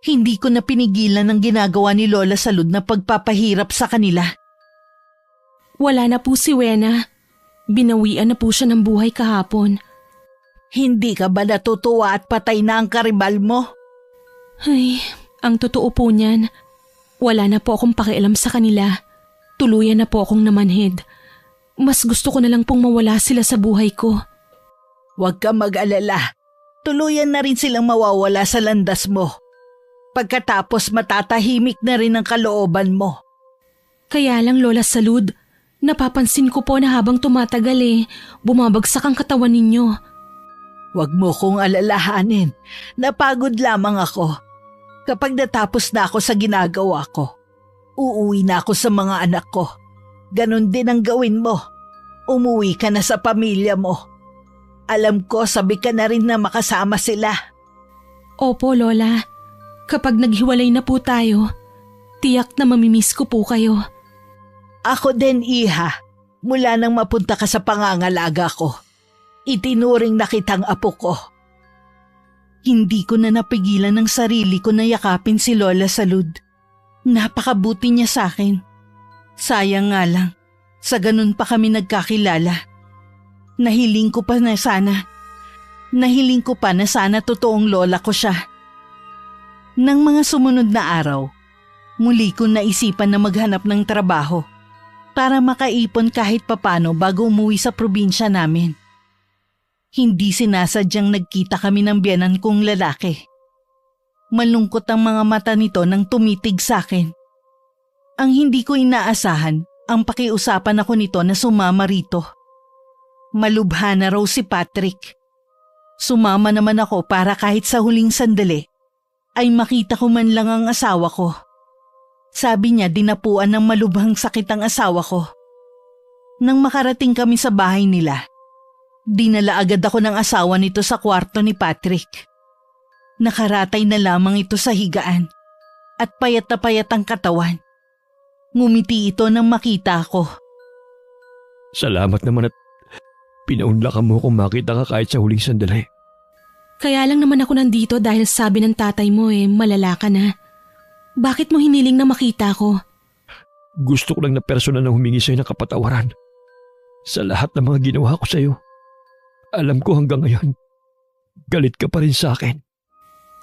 Hindi ko na pinigilan ang ginagawa ni Lola Salud na pagpapahirap sa kanila. Wala na po si Wena. Binawian na po siya ng buhay kahapon. Hindi ka ba natutuwa at patay na ang karibal mo? Ay, ang totoo po niyan, wala na po akong pakialam sa kanila. Tuluyan na po akong namanhid. Mas gusto ko na lang pong mawala sila sa buhay ko. Huwag ka mag-alala. Tuluyan na rin silang mawawala sa landas mo. Pagkatapos matatahimik na rin ang kalooban mo. Kaya lang Lola Salud, napapansin ko po na habang tumatagal bumabagsak ang katawan ninyo. Huwag mo kong alalahanin. Napagod lamang ako. Kapag natapos na ako sa ginagawa ko, Uuwi na ako sa mga anak ko. Ganon din ang gawin mo. Umuwi ka na sa pamilya mo. Alam ko sabi ka na rin na makasama sila. Opo, Lola. Kapag naghiwalay na po tayo, tiyak na mamimiss ko po kayo. Ako din, Iha. Mula nang mapunta ka sa pangangalaga ko, itinuring na kitang apo ko. Hindi ko na napigilan ng sarili ko na yakapin si Lola Salud. Napakabuti niya sa akin. Sayang nga lang, sa ganun pa kami nagkakilala. Nahiling ko pa na sana totoong lola ko siya. Nang mga sumunod na araw, muli ko naisipan na maghanap ng trabaho para makaipon kahit papano bago umuwi sa probinsya namin. Hindi sinasadyang nagkita kami ng biyenan kong lalaki. Malungkot ang mga mata nito nang tumitig sa akin. Ang hindi ko inaasahan, ang pakiusapan ako nito na sumama rito. Malubha na raw si Patrick. Sumama naman ako para kahit sa huling sandali ay makita ko man lang ang asawa ko. Sabi niya dinapuan ng malubhang sakit ang asawa ko. Nang makarating kami sa bahay nila, dinala agad ako ng asawa nito sa kwarto ni Patrick. Nakaratay na lamang ito sa higaan at payat na payat ang katawan. Ngumiti ito nang makita ako. Salamat naman at pinaunlakan mo kung makita ka kahit sa huling sandali. Kaya lang naman ako nandito dahil sabi ng tatay mo malala ka na. Bakit mo hiniling na makita ko? Gusto ko lang na personal na humingi sa'yo ng kapatawaran sa lahat ng mga ginawa ko sa'yo. Alam ko hanggang ngayon, galit ka pa rin sa akin.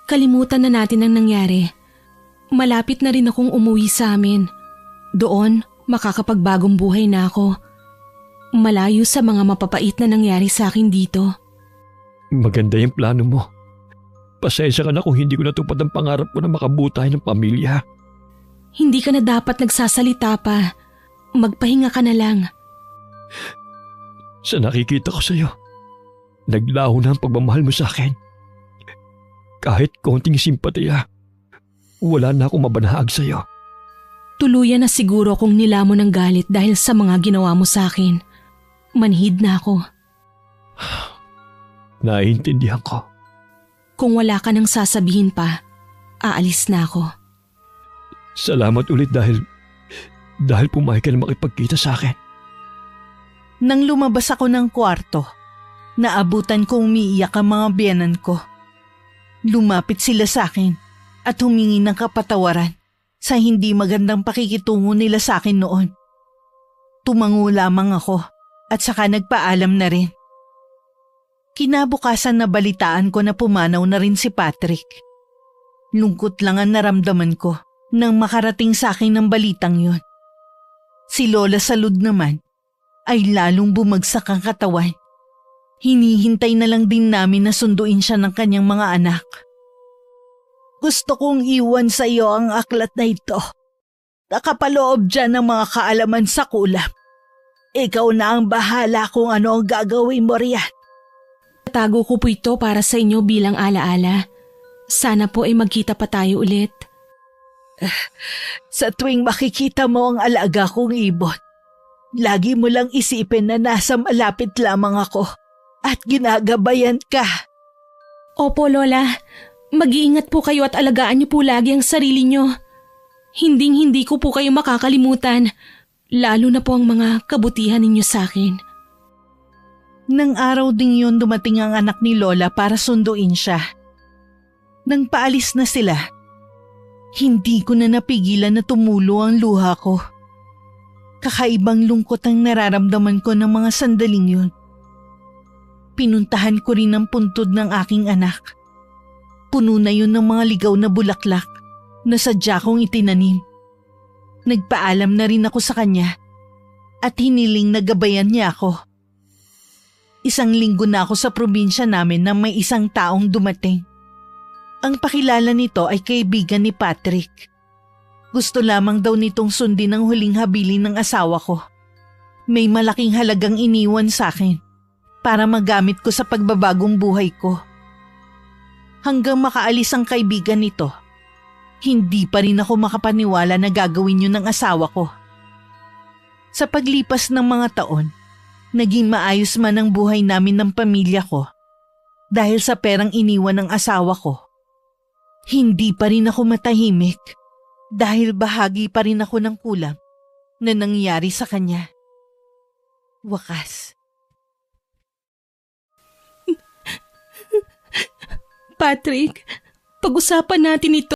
Kalimutan na natin ang nangyari. Malapit na rin akong umuwi sa amin. Doon, makakapagbagong buhay na ako. Malayo sa mga mapapait na nangyari sa akin dito. Maganda yung plano mo. Pasensya ka na kung hindi ko natupad ang pangarap ko na makabuo tayo ng pamilya. Hindi ka na dapat nagsasalita pa. Magpahinga ka na lang. Sa nakikita ko sa'yo, naglaho na ang pagmamahal mo sa akin. Kahit konting simpatiya, wala na akong mabanahag sa'yo. Tuluyan na siguro kung nilamon ng galit dahil sa mga ginawa mo sa akin. Manhid na ako. Naiintindihan ko. Kung wala ka nang sasabihin pa, aalis na ako. Salamat ulit dahil pumayag ka na makipagkita sa akin. Nang lumabas ako ng kwarto, naabutan kong umiiyak ang mga biyenan ko. Lumapit sila sa akin at humingi ng kapatawaran sa hindi magandang pakikitungo nila sa akin noon. Tumango lamang ako at saka nagpaalam na rin. Kinabukasan na balitaan ko na pumanaw na rin si Patrick. Lungkot lang ang naramdaman ko nang makarating sa akin ng balitang yun. Si Lola Salud naman ay lalong bumagsak ang katawan. Hinihintay na lang din namin na sunduin siya ng kanyang mga anak. Gusto kong iwan sa iyo ang aklat na ito. Nakapaloob dyan ng mga kaalaman sa kulam. Ikaw na ang bahala kung ano ang gagawin mo riyan. Tago ko po ito para sa inyo bilang alaala. Sana po ay magkita pa tayo ulit. Sa tuwing makikita mo ang alaga kong ibon, lagi mo lang isipin na nasa malapit lamang ako at ginagabayan ka. Opo, Lola. Mag-iingat po kayo at alagaan niyo po lagi ang sarili niyo. Hinding-hindi ko po kayo makakalimutan, lalo na po ang mga kabutihan ninyo sa akin. Nang araw ding yun dumating ang anak ni Lola para sunduin siya. Nang paalis na sila, hindi ko na napigilan na tumulo ang luha ko. Kakaibang lungkot ang nararamdaman ko ng mga sandaling yun. Pinuntahan ko rin ang puntod ng aking anak. Puno na yun ng mga ligaw na bulaklak na sadya kong itinanim. Nagpaalam na rin ako sa kanya at hiniling na gabayan niya ako. 1 linggo na ako sa probinsya namin na may isang taong dumating. Ang pakilala nito ay kaibigan ni Patrick. Gusto lamang daw nitong sundin ang huling habilin ng asawa ko. May malaking halagang iniwan sa akin para magamit ko sa pagbabagong buhay ko. Hanggang makaalis ang kaibigan nito, Hindi pa rin ako makapaniwala na gagawin yun ng asawa ko. Sa paglipas ng mga taon, naging maayos man ang buhay namin ng pamilya ko dahil sa perang iniwan ng asawa ko. Hindi pa rin ako matahimik dahil bahagi pa rin ako ng kulang na nangyari sa kanya. Wakas. Patrick, pag-usapan natin ito.